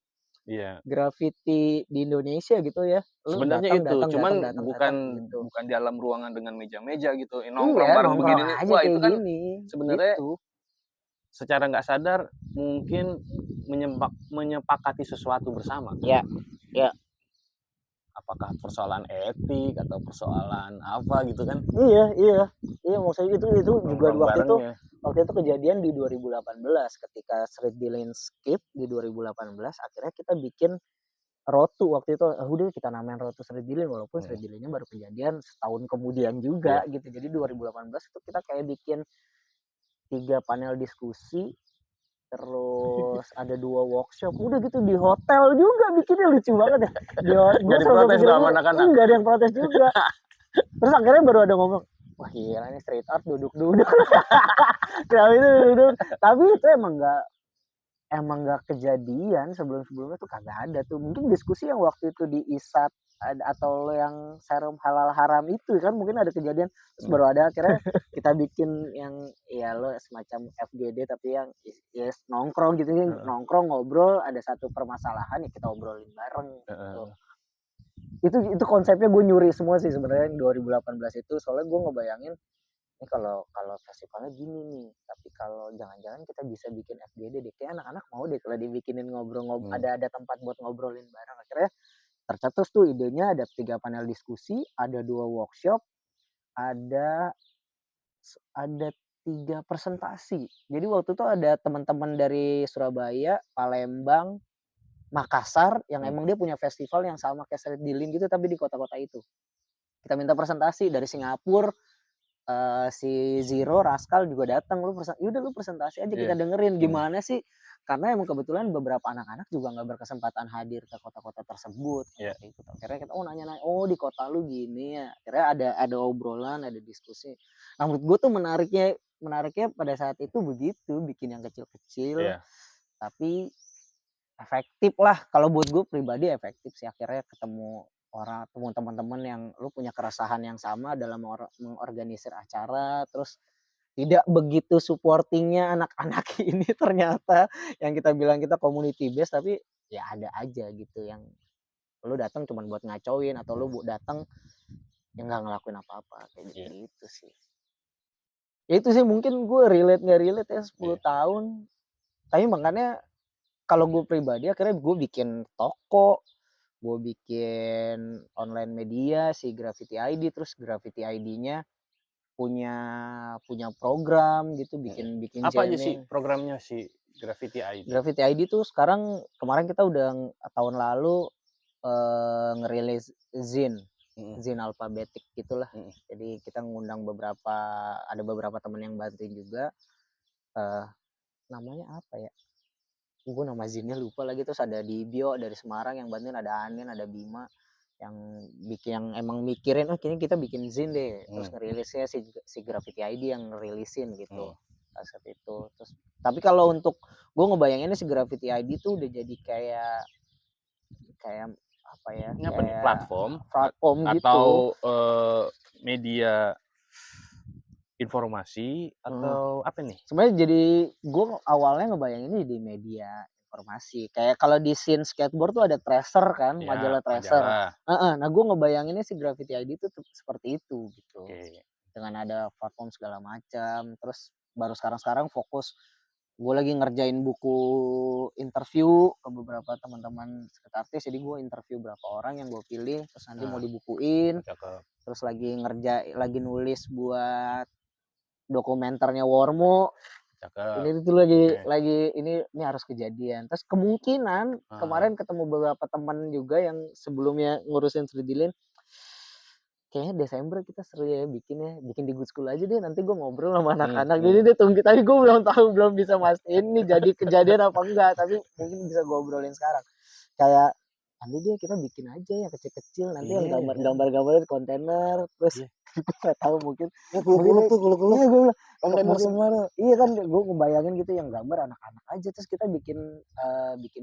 Speaker 1: Iya,
Speaker 2: graffiti di Indonesia gitu ya, lu
Speaker 1: sebenarnya
Speaker 2: datang
Speaker 1: itu,
Speaker 2: datang datang
Speaker 1: cuman
Speaker 2: datang
Speaker 1: bukan
Speaker 2: datang gitu.
Speaker 1: bukan di dalam ruangan dengan meja-meja gitu,
Speaker 2: Iya,
Speaker 1: nongkrong bareng
Speaker 2: nongkrong
Speaker 1: begini nih,
Speaker 2: aja
Speaker 1: wah itu
Speaker 2: kayak
Speaker 1: kan
Speaker 2: gini,
Speaker 1: sebenarnya
Speaker 2: gitu.
Speaker 1: secara nggak sadar mungkin menyepakati sesuatu bersama.
Speaker 2: Ya, ya.
Speaker 1: Apakah persoalan etik atau persoalan apa gitu kan,
Speaker 2: Iya, iya. Iya, maksudnya itu juga
Speaker 1: nongkrong barengnya.
Speaker 2: waktu itu kejadian di 2018 ketika Street Deal Skip di 2018 akhirnya kita bikin Rotu waktu itu, udah kita namain Rotu Street Deal walaupun Street
Speaker 1: Mhm,
Speaker 2: Deal-nya baru kejadian setahun kemudian juga
Speaker 1: iya,
Speaker 2: gitu. Jadi 2018 itu kita kayak bikin 3 panel diskusi, terus ada 2 workshop, udah gitu di hotel juga bikinnya, lucu banget ya. Gue
Speaker 1: nggak
Speaker 2: selalu
Speaker 1: diprotes tuh sama
Speaker 2: pikir-pikir
Speaker 1: anak-anak.
Speaker 2: enggak ada yang protes juga. Terus akhirnya baru ada ngomong, wah gila nih street art duduk-duduk. Kenapa itu duduk? Tapi itu emang nggak kejadian sebelum-sebelumnya tuh kagak ada tuh. Mungkin diskusi yang waktu itu di ISAT atau yang serum halal haram itu kan mungkin ada kejadian, terus
Speaker 1: Mhm,
Speaker 2: baru ada akhirnya kita bikin yang ya lo semacam FGD tapi yang nongkrong gitu,
Speaker 1: heeh,
Speaker 2: nongkrong ngobrol ada satu permasalahan ya kita obrolin bareng gitu.
Speaker 1: heeh,
Speaker 2: Itu konsepnya gue nyuri semua sih sebenarnya yang 2018 itu, soalnya gue ngebayangin ini kalau kalau festivalnya gini nih, tapi kalau jangan-jangan kita bisa bikin FGD deh, kayak anak-anak mau deh kalau dibikinin
Speaker 1: mhm,
Speaker 2: ada tempat buat ngobrolin bareng. Akhirnya tercetus tuh idenya, ada 3 panel diskusi, ada 2 workshop, ada ada 3 presentasi. Jadi waktu itu ada teman-teman dari Surabaya, Palembang, Makassar yang
Speaker 1: mhm,
Speaker 2: emang dia punya festival yang sama kayak Street Dealing gitu tapi di kota-kota itu. Kita minta presentasi dari Singapura, si Zero, Rascal juga datang, ya udah lu presentasi aja kita
Speaker 1: iya,
Speaker 2: dengerin
Speaker 1: mhm,
Speaker 2: gimana sih, karena emang kebetulan beberapa anak-anak juga nggak berkesempatan hadir ke kota-kota tersebut
Speaker 1: iya,
Speaker 2: waktu itu. Akhirnya kita nanya-nanya, oh di kota lu gini ya, akhirnya ada obrolan, ada diskusi. Nah menurut gue tuh menariknya menariknya pada saat itu begitu, bikin yang kecil-kecil
Speaker 1: iya,
Speaker 2: tapi efektif lah, kalau buat gue pribadi efektif sih, akhirnya ketemu teman-teman yang lu punya keresahan yang sama dalam mengorganisir acara, terus tidak begitu supportingnya anak-anak ini ternyata yang kita bilang kita community based, tapi ya ada aja gitu yang lu datang cuman buat ngacauin atau lu datang yang nggak ngelakuin apa-apa kayak gitu sih. Ya itu sih mungkin gue relate nggak relate ya 10 tahun. Tapi makanya kalau gue pribadi akhirnya gue bikin toko, gue bikin online media si Graffiti ID, terus Graffiti ID-nya punya punya program gitu, bikin
Speaker 1: Apa aja sih
Speaker 2: jamming.
Speaker 1: programnya si Graffiti ID?
Speaker 2: Graffiti ID tuh sekarang kemarin kita udah tahun lalu ngerilis zine, zine alfabetik gitulah. Jadi kita ngundang ada beberapa teman yang bantuin juga. Namanya apa ya? Gue nama zinnya lupa lagi, terus ada di Bio dari Semarang yang bantuin, ada Anin, ada Bima yang bikin, yang emang mikirin kayaknya kita bikin zin deh, terus ngerilisnya si Graffiti ID yang ngerilisin gitu. Saat itu. Terus tapi kalau untuk gue ngebayanginnya si Graffiti ID tuh udah jadi kayak apa ya?
Speaker 1: Ini apa nih? Platform
Speaker 2: gitu.
Speaker 1: Atau media informasi atau apa nih?
Speaker 2: Sebenarnya jadi gue awalnya ngebayanginnya di media informasi. Kayak kalau di scene skateboard tuh ada Tracer kan,
Speaker 1: Ya,
Speaker 2: majalah Tracer. Nah gue ngebayanginnya si Graffiti ID itu seperti itu gitu. Dengan ada platform segala macam. Terus baru sekarang fokus gue lagi ngerjain buku interview ke beberapa teman-teman skate artis. Jadi gue interview berapa orang yang gue pilih, terus nanti mau dibukuin. Terus lagi nulis buat dokumenternya Wormo. Ini tuh lagi ini harus kejadian. Terus kemungkinan kemarin ketemu beberapa teman juga yang sebelumnya ngurusin 3D Lane. Kayaknya Desember kita seru ya bikin di Good School aja deh, nanti gue ngobrol sama anak-anak. Jadi dia tunggu, tapi gue belum tahu, belum bisa mastiin ini jadi kejadian apa enggak, tapi mungkin bisa gue obrolin sekarang. Kayak nanti dia kita bikin aja yang kecil-kecil, nanti yang gambar-gambar di kontainer, terus gue nggak tahu mungkin iya kan gue ngebayangin gitu yang gambar anak-anak aja, terus kita bikin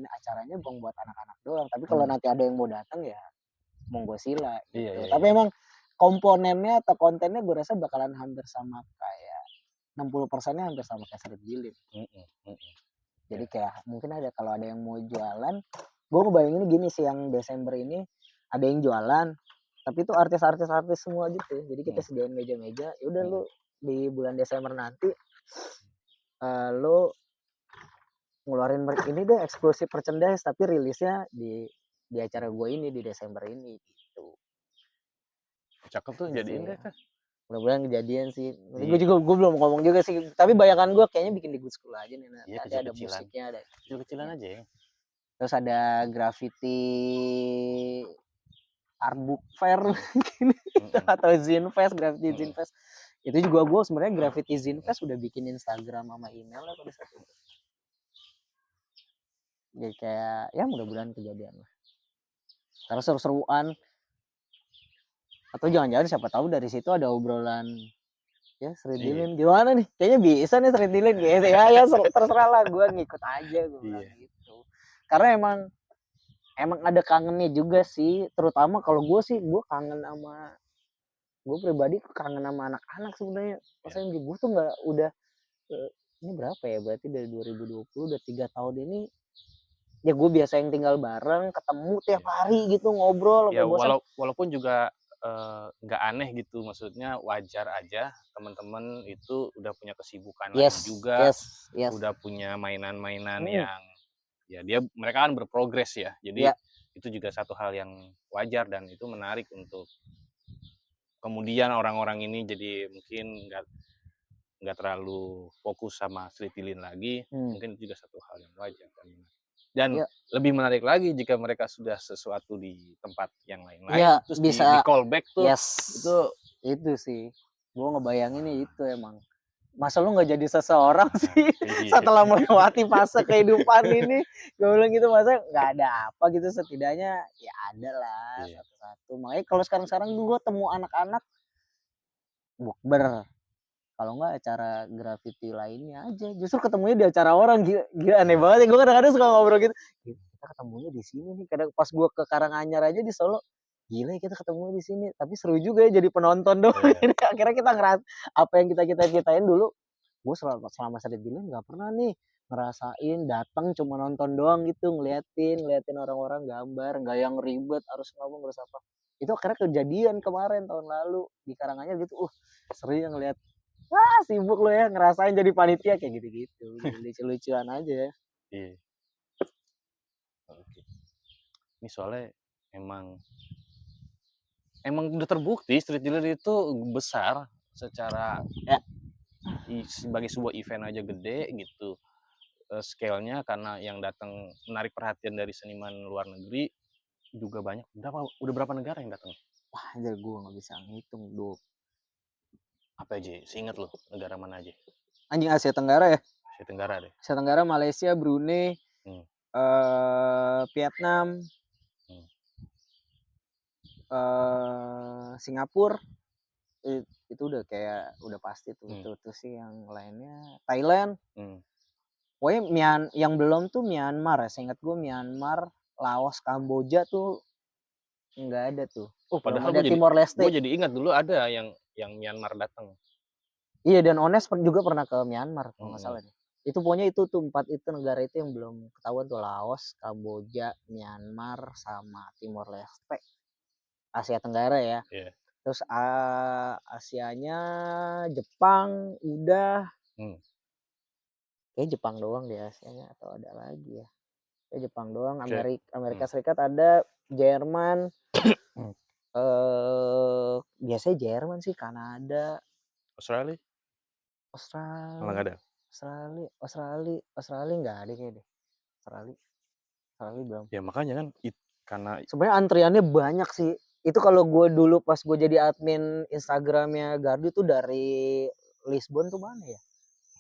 Speaker 2: acaranya buat anak-anak doang, tapi kalau nanti ada yang mau datang ya monggo sila gitu. Tapi emang komponennya atau kontennya gue rasa bakalan hampir sama kayak 60%-nya hampir sama kayak Street Billion. Jadi kayak mungkin kalau ada yang mau jualan, gue ngebayangin gini sih, yang Desember ini ada yang jualan, tapi itu artis-artis semua gitu. Jadi kita sediain meja-meja, ya udah lu di bulan Desember nanti lu ngeluarin ini deh eksklusif merchandise, tapi rilisnya di acara gue ini di Desember ini gitu.
Speaker 1: Cakep tuh, jadiin deh kan.
Speaker 2: Mudah-mudahan kejadian sih. Gue belum ngomong juga sih, tapi bayangan gue kayaknya bikin di Good School aja nih. Nanti ada musiknya, ada
Speaker 1: kecil-kecilan aja ya.
Speaker 2: Terus ada graffiti art book fair mungkin atau zine fest, graffiti zine fest. Itu juga gue sebenarnya graffiti zine fest udah bikin Instagram sama email lah pada saat itu. Jadi kayak ya mudah-mudahan kejadian lah. Karena seru-seruan. Atau jangan-jangan siapa tahu dari situ ada obrolan ya Street Lane gimana nih, kayaknya bisa nih Street Lane gitu ya terserah lah, gue ngikut aja gue bilang gitu. Karena emang ada kangennya juga sih, terutama kalau gue kangen sama, gue pribadi kangen sama anak-anak sebenarnya. Maksudnya gue tuh nggak udah ini berapa ya, berarti dari 2020 udah 3 tahun ini ya gue biasa yang tinggal bareng, ketemu tiap hari gitu, ngobrol
Speaker 1: ya,
Speaker 2: bosan.
Speaker 1: walaupun juga nggak aneh gitu, maksudnya wajar aja, teman-teman itu udah punya kesibukan lain juga, udah punya mainan-mainan yang ya mereka kan berprogres ya, jadi itu juga satu hal yang wajar dan itu menarik untuk kemudian orang-orang ini jadi mungkin nggak terlalu fokus sama Street Lane lagi, mungkin itu juga satu hal yang wajar dan lebih menarik lagi jika mereka sudah sesuatu di tempat yang lain-lain, terus bisa di callback tuh.
Speaker 2: Itu sih gue ngebayanginnya itu emang. Masa lu nggak jadi seseorang sih setelah melewati fase kehidupan ini? Gue bilang gitu, masa nggak ada apa gitu, setidaknya ya ada lah satu-satu. Makanya kalau sekarang gue temu anak-anak bukber, kalau nggak acara graffiti lainnya aja, justru ketemunya di acara orang. Gila aneh banget ya, gue kadang-kadang suka ngobrol gitu, kita ketemunya di sini nih. Kadang pas gue ke Karanganyar aja di Solo, gila kita ketemu di sini, tapi seru juga ya jadi penonton doang. Akhirnya kita ngeras apa yang kita ceritain dulu gue selama street dealer nggak pernah nih ngerasain datang cuma nonton doang gitu, ngeliatin orang-orang gambar, nggak yang ribet harus ngomong harus apa. Itu akhirnya kejadian kemarin tahun lalu di Karanganyar gitu, seru ya ngeliat, wah sibuk lo ya ngerasain jadi panitia kayak gitu-gitu, lucu-lucuan aja.
Speaker 1: Iya. Oke. Ini soalnya emang udah terbukti street dealer itu besar secara
Speaker 2: Ya.
Speaker 1: sebagai sebuah event aja gede gitu. Scale-nya karena yang datang menarik perhatian dari seniman luar negeri juga banyak. Udah berapa negara yang datang?
Speaker 2: Wah anjir gue nggak bisa ngitung tuh.
Speaker 1: Apa aja? Seingat lo negara mana aja?
Speaker 2: Anjing Asia Tenggara ya?
Speaker 1: Asia Tenggara deh.
Speaker 2: Asia Tenggara, Malaysia, Brunei, Vietnam, Singapura, itu udah kayak udah pasti tuh. Itu sih yang lainnya Thailand. Pokoknya yang belum tuh Myanmar ya, seingat gue Myanmar, Laos, Kamboja tuh nggak ada tuh.
Speaker 1: Padahal
Speaker 2: ada Timor Leste.
Speaker 1: Gue jadi ingat dulu ada yang Myanmar datang.
Speaker 2: Iya, dan Ones juga pernah ke Myanmar kalau nggak salah deh. Itu pokoknya itu tuh 4 itu negara itu yang belum ketahuan tuh, Laos, Kamboja, Myanmar, sama Timor Leste. Asia Tenggara ya.
Speaker 1: Yeah.
Speaker 2: Terus Asianya Jepang udah. Kayak Jepang doang di Asianya atau ada lagi ya. Kayak Jepang doang, Amerika Serikat ada, Jerman. Biasanya Jerman sih, Kanada.
Speaker 1: Australia? Malah nggak ada.
Speaker 2: Australia nggak ada kayak deh. Australia belum.
Speaker 1: Ya makanya kan karena
Speaker 2: sebenarnya antriannya banyak sih. Itu kalau gue dulu pas gue jadi admin Instagramnya Gardu tuh dari Lisbon tuh mana ya?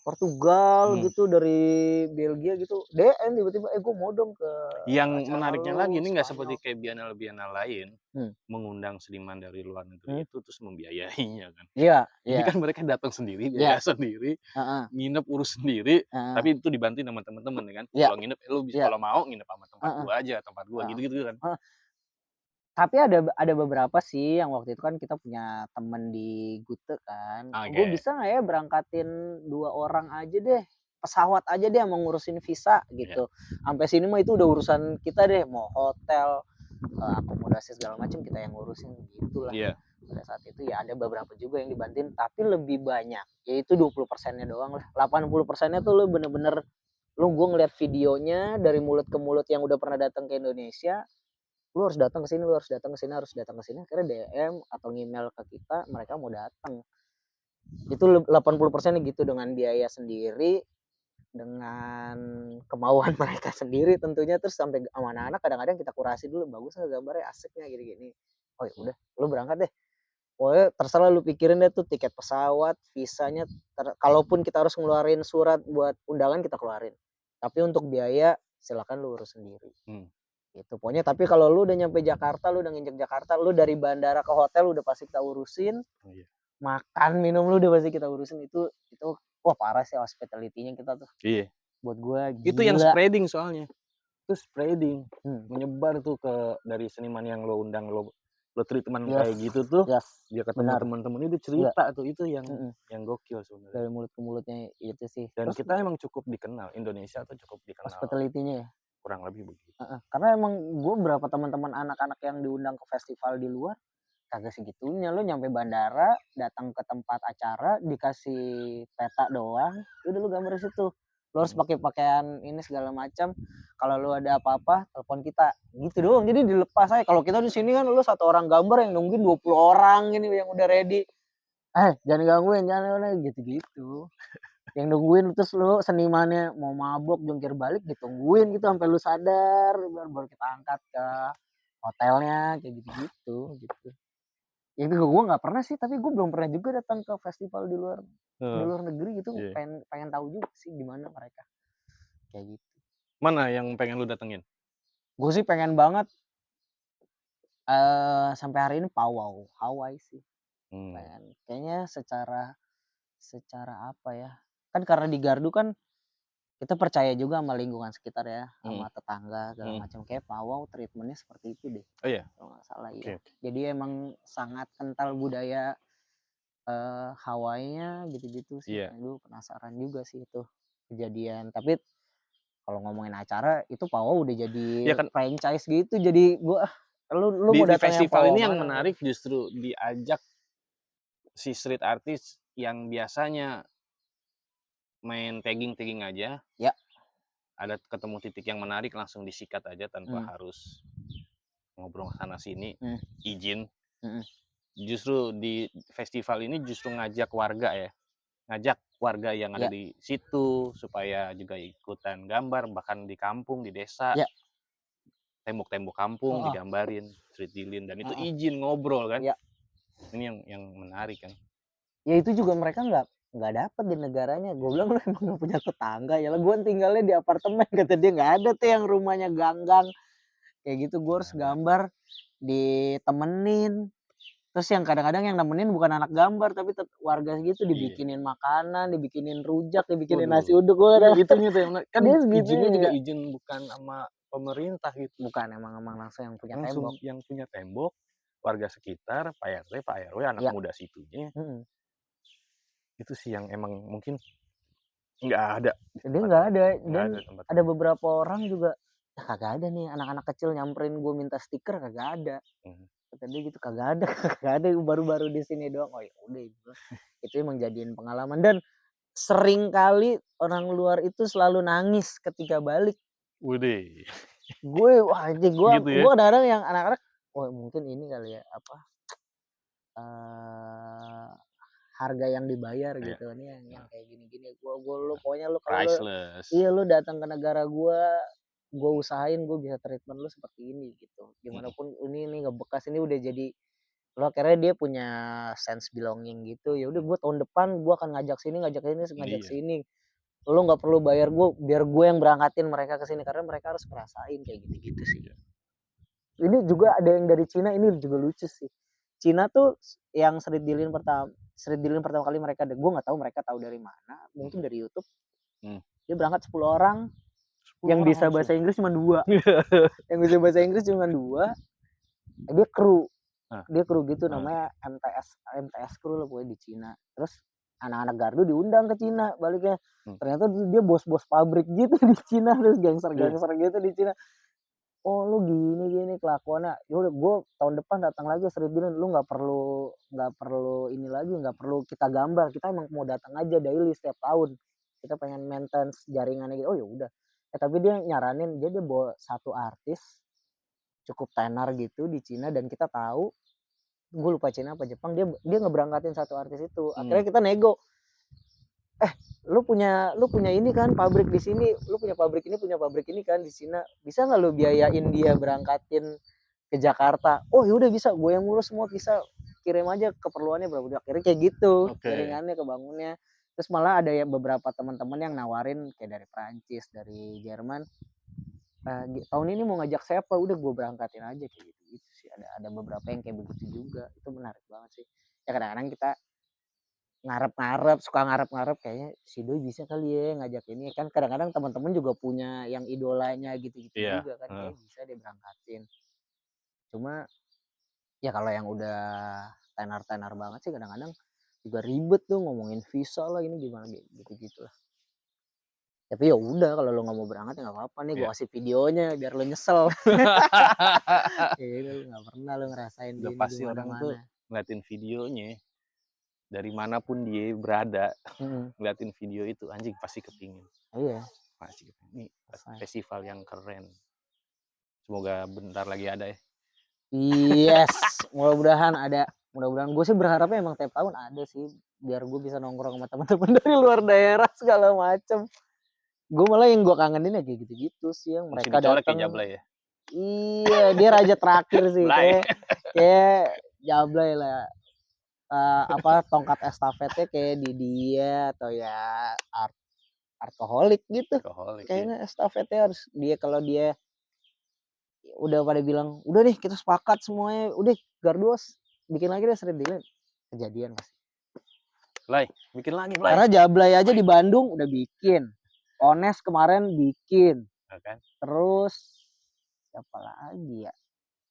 Speaker 2: Portugal gitu, dari Belgia gitu, DM tiba-tiba gue mau dong ke
Speaker 1: yang menariknya lagi ini nggak
Speaker 2: Spanyol.
Speaker 1: seperti kayak bienal lain mengundang seniman dari luar negeri itu terus membiayainya kan.
Speaker 2: Iya.
Speaker 1: Ini kan mereka datang sendiri, biaya sendiri, nginep urus sendiri, tapi itu dibantu sama teman-teman ya kan. Kalau nginep lu bisa, kalau mau nginep sama tempat gua gitu-gitu kan.
Speaker 2: Tapi ada beberapa sih yang waktu itu kan kita punya temen di Gute kan. Gue bisa nggak ya berangkatin 2 orang aja deh, pesawat aja deh mau ngurusin visa gitu. Sampai sini mah itu udah urusan kita deh, mau hotel, akomodasi segala macam kita yang ngurusin gitu lah. Pada saat itu ya ada beberapa juga yang dibantuin, tapi lebih banyak yaitu 20%-nya doang lah. 80%-nya tuh lu bener-bener gue ngeliat videonya dari mulut ke mulut yang udah pernah datang ke Indonesia. Lu harus datang ke sini, lu harus datang ke sini, harus datang ke sini. Akhirnya DM atau email ke kita, mereka mau datang. Itu 80% gitu, dengan biaya sendiri, dengan kemauan mereka sendiri tentunya. Terus sampai sama anak-anak kadang-kadang kita kurasi dulu, bagus nggak gambarnya, asiknya gini-gini. Oh ya udah, lu berangkat deh. Pokoknya terserah lu pikirin deh tuh tiket pesawat, visanya. Kalaupun kita harus ngeluarin surat buat undangan, kita keluarin. Tapi untuk biaya silakan lu urus sendiri. Gitu. Pokoknya tapi kalau lu udah nyampe Jakarta, lu udah nginjek Jakarta, lu dari bandara ke hotel udah pasti kita urusin. Makan, minum lu udah pasti kita urusin. Itu wah parah sih hospitality-nya kita tuh.
Speaker 1: Iya.
Speaker 2: Buat gua gila.
Speaker 1: Itu yang spreading soalnya. Itu spreading. Menyebar tuh dari seniman yang lo undang, lo treatment kayak gitu tuh. Dia ketemu teman-teman itu cerita tuh, itu yang gokil sebenarnya.
Speaker 2: Dari mulut ke mulutnya itu sih.
Speaker 1: Dan terus kita emang cukup dikenal, Indonesia tuh cukup dikenal.
Speaker 2: Hospitality-nya ya.
Speaker 1: Kurang lebih begitu.
Speaker 2: Karena emang gue berapa teman-teman anak-anak yang diundang ke festival di luar kagak segitunya. Lo nyampe bandara, datang ke tempat acara, dikasih peta doang, udah lu gambar di situ. Lo harus pakai pakaian ini segala macam. Kalau lo ada apa-apa, telepon kita. Gitu doang. Jadi dilepas aja. Kalau kita di sini kan lo 1 orang gambar yang nungguin 20 orang ini yang udah ready. Jangan gangguin, jangan gitu-gitu. Yang nungguin, terus lu senimannya mau mabok jungkir balik ditungguin gitu sampai lu sadar, baru kita angkat ke hotelnya kayak gitu. Itu gue nggak pernah sih, tapi gue belum pernah juga datang ke festival di luar negeri gitu. Pengen tahu juga sih gimana mereka kayak gitu.
Speaker 1: Mana yang pengen lu datengin?
Speaker 2: Gue sih pengen banget sampai hari ini Powwow, Hawaii sih. Pengen. Kayaknya secara apa ya? Kan karena di Gardu kan kita percaya juga sama lingkungan sekitar ya, sama tetangga segala macam. Kayak Powwow treatmentnya seperti itu deh.
Speaker 1: Oh iya.
Speaker 2: Kalau nggak salah ya. Jadi emang sangat kental budaya Hawaii-nya gitu-gitu sih.
Speaker 1: Iya.
Speaker 2: Gue penasaran juga sih itu kejadian. Tapi kalau ngomongin acara itu Pawo udah
Speaker 1: Ya
Speaker 2: jadi
Speaker 1: kan
Speaker 2: franchise gitu. Jadi gua lu mau
Speaker 1: di
Speaker 2: datang yang
Speaker 1: festival
Speaker 2: Pawo
Speaker 1: ini yang
Speaker 2: mana?
Speaker 1: menarik justru diajak si street artist yang biasanya main tagging-tagging aja,
Speaker 2: Ya.
Speaker 1: ada ketemu titik yang menarik langsung disikat aja tanpa
Speaker 2: Hmm.
Speaker 1: harus ngobrol sana sini,
Speaker 2: Hmm.
Speaker 1: izin.
Speaker 2: Hmm.
Speaker 1: Justru di festival ini justru ngajak warga ya, ngajak warga yang ada
Speaker 2: Ya.
Speaker 1: di situ supaya juga ikutan gambar, bahkan di kampung, di desa,
Speaker 2: Ya.
Speaker 1: tembok-tembok kampung
Speaker 2: Heeh.
Speaker 1: digambarin street dealing dan itu
Speaker 2: Heeh.
Speaker 1: izin ngobrol kan.
Speaker 2: Ya.
Speaker 1: Ini yang menarik kan.
Speaker 2: Ya itu juga mereka nggak dapet di negaranya. Gue bilang lu emang nggak punya tetangga ya lah. Gue tinggalnya di apartemen kata dia, nggak ada tuh yang rumahnya ganggang kayak gitu. Gue harus gambar ditemenin. Terus yang kadang-kadang yang nemenin bukan anak gambar tapi warga gitu, dibikinin makanan, dibikinin rujak, dibikinin nasi
Speaker 1: Waduh.
Speaker 2: uduk. Gue
Speaker 1: Iya
Speaker 2: udah
Speaker 1: itunya tuh yang kan
Speaker 2: dia segitu
Speaker 1: izinnya juga
Speaker 2: ya.
Speaker 1: izin bukan sama pemerintah gitu.
Speaker 2: Bukan, emang langsung yang punya
Speaker 1: Langsung
Speaker 2: tembok.
Speaker 1: yang punya tembok, warga sekitar, Pak RW, anak
Speaker 2: Ya.
Speaker 1: muda situnya.
Speaker 2: Hmm.
Speaker 1: Itu sih yang emang mungkin nggak ada.
Speaker 2: Dia nggak ada. Dan
Speaker 1: tempat
Speaker 2: ada beberapa orang juga ya kagak ada nih anak-anak kecil nyamperin gue minta stiker, kagak ada. Kata dia gitu, kagak ada kagak ada, baru-baru di sini doang. Oh ya udah itu emang jadiin pengalaman. Dan sering kali orang luar itu selalu nangis ketika balik.
Speaker 1: Widih.
Speaker 2: Gue wah anjing gue
Speaker 1: Gitu ya?
Speaker 2: gue kadang-kadang yang anak-anak mungkin ini kali ya apa harga yang dibayar
Speaker 1: Iya.
Speaker 2: gitu nih yang kayak gini-gini. Lu pokoknya lu kalau lu
Speaker 1: Priceless.
Speaker 2: iya lu datang ke negara gue usahain gue bisa treatment lu seperti ini gitu. Gimana pun ini ngebekas ini udah jadi lo akhirnya dia punya sense belonging gitu. Ya udah gue tahun depan gue akan ngajak
Speaker 1: Iya.
Speaker 2: sini. Lo nggak perlu bayar gue, biar gue yang berangkatin mereka ke sini karena mereka harus ngerasain kayak gitu-gitu sih. Ini juga ada yang dari Cina, ini juga lucu sih. Cina tuh yang street dealing pertama kali mereka gue nggak tahu mereka tahu dari mana, mungkin dari YouTube. Dia berangkat 10 orang,
Speaker 1: 10
Speaker 2: yang
Speaker 1: orang
Speaker 2: bisa
Speaker 1: langsung.
Speaker 2: bahasa Inggris cuma 2. Yang bisa bahasa Inggris cuma 2. Dia kru. Dia kru gitu namanya MTS kru lah pokoknya di Cina. Terus anak-anak gardu diundang ke Cina baliknya. Ternyata dia bos-bos pabrik gitu di Cina, terus gangster-gangster gitu di Cina. Oh lu gini kelakuannya. Ya udah gue tahun depan datang lagi street dealing, lu nggak perlu ini lagi, nggak perlu kita gambar, kita emang mau datang aja daily setiap tahun. Kita pengen maintenance jaringannya gitu. Oh ya udah. Tapi dia nyaranin dia bawa satu artis cukup tenar gitu di Cina dan kita tahu gue lupa Cina apa Jepang, dia ngeberangkatin satu artis itu. Akhirnya kita nego. Lu punya ini kan pabrik di sini, lu punya pabrik ini kan di Cina, bisa nggak lu biayain dia berangkatin ke Jakarta? Oh yaudah bisa, gue yang ngurus semua, bisa kirim aja keperluannya berapa. Akhirnya kayak gitu jaringannya kebangunnya. Terus malah ada ya beberapa teman-teman yang nawarin kayak dari Prancis, dari Jerman, tahun ini mau ngajak siapa, udah gue berangkatin aja kayak gitu sih. Ada beberapa yang kayak begitu juga, itu menarik banget sih. Ya kadang-kadang kita suka ngarep kayaknya si Doi bisa kali ya ngajak ini kan. Kadang-kadang teman-teman juga punya yang idolanya gitu-gitu juga kan, kayak bisa dia berangkatin. Cuma ya kalau yang udah tenar-tenar banget sih kadang-kadang juga ribet tuh ngomongin visa lah ini gimana gitu lah. Tapi ya udah kalau lo nggak mau berangkat ya nggak apa-apa nih, gue kasih videonya biar lo nyesel. Ya lu nggak pernah lo ngerasain
Speaker 1: Udah
Speaker 2: gini
Speaker 1: pasti orang tuh ngeliatin videonya dari manapun dia berada. Ngeliatin video itu anjing pasti kepingin.
Speaker 2: Iya.
Speaker 1: Pasti kepingin. Ini festival yang keren. Semoga bentar lagi ada ya.
Speaker 2: Yes, mudah-mudahan ada. Mudah-mudahan gue sih berharapnya emang tiap tahun ada sih, biar gue bisa nongkrong sama teman-teman dari luar daerah segala macem. Gue malah yang gue kangenin ya kayak gitu-gitu sih, yang mereka datang.
Speaker 1: Jablay ya.
Speaker 2: Iya, dia raja terakhir sih, kayak Jablay lah. Tongkat estafetnya kayak di dia atau ya artoholik gitu. Kayaknya estafetnya harus dia, kalau dia udah pada bilang udah deh kita sepakat semuanya, udah Gardos bikin lagi deh street dealing, kejadian pasti.
Speaker 1: Bikin lagi
Speaker 2: Karena Jablay aja di Bandung udah bikin, Ones kemarin bikin, terus siapa lagi ya,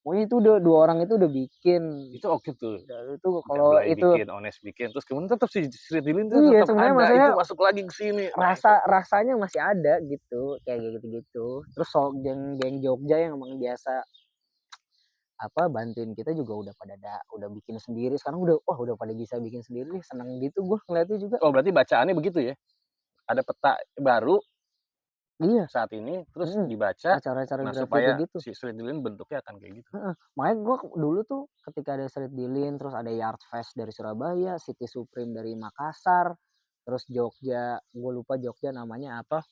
Speaker 2: Pokoknya itu udah 2 orang itu udah bikin.
Speaker 1: Itu oke tuh.
Speaker 2: Itu kalau
Speaker 1: Blay
Speaker 2: itu
Speaker 1: bikin, Ones bikin, terus kemudian tetap si Sri Dilin tuh
Speaker 2: iya
Speaker 1: tetap
Speaker 2: sebenarnya
Speaker 1: ada,
Speaker 2: maksudnya
Speaker 1: itu masuk lagi ke sini. Nah, itu
Speaker 2: rasanya masih ada gitu, kayak gitu-gitu. Terus geng-geng Jogja yang emang biasa bantuin kita juga udah pada udah bikin sendiri. Sekarang udah pada bisa bikin sendiri, seneng gitu gua ngeliatnya juga.
Speaker 1: oh berarti bacaannya begitu ya? Ada peta baru
Speaker 2: Iya,
Speaker 1: saat ini, terus dibaca,
Speaker 2: acara-acara
Speaker 1: nah
Speaker 2: grafik
Speaker 1: supaya
Speaker 2: begitu.
Speaker 1: si Sri Dilin bentuknya akan kayak gitu.
Speaker 2: Makanya gua dulu tuh ketika ada Street Dilin, terus ada Yardfest dari Surabaya, City Supreme dari Makassar, terus Jogja, gua lupa Jogja namanya apa.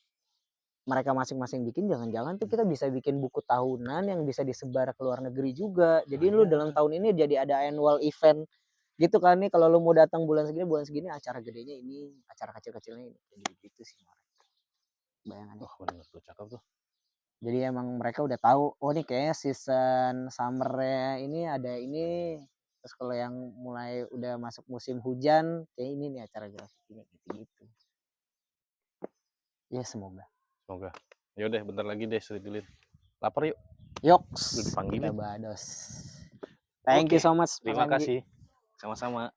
Speaker 2: Mereka masing-masing bikin, jangan-jangan tuh kita bisa bikin buku tahunan yang bisa disebar ke luar negeri juga. Jadi lu dalam tahun ini jadi ada annual event gitu kan nih, kalau lu mau datang bulan segini acara gedenya ini, acara kecil-kecilnya ini, kayak gitu sih bayangannya.
Speaker 1: Wah bener tuh, cakep tuh.
Speaker 2: Jadi emang mereka udah tahu, oh nih kayaknya season summer-nya ini ada ini, terus kalau yang mulai udah masuk musim hujan, kayak ini nih acara grafiknya gitu-gitu. Ya semoga.
Speaker 1: Semoga. Yaudah bentar lagi deh Sri Dilin. Lapar yuk.
Speaker 2: Yoks,
Speaker 1: Udah dipanggilin.
Speaker 2: kita bados. Thank you so much, Mas
Speaker 1: Terima
Speaker 2: Anggi.
Speaker 1: kasih. Sama-sama.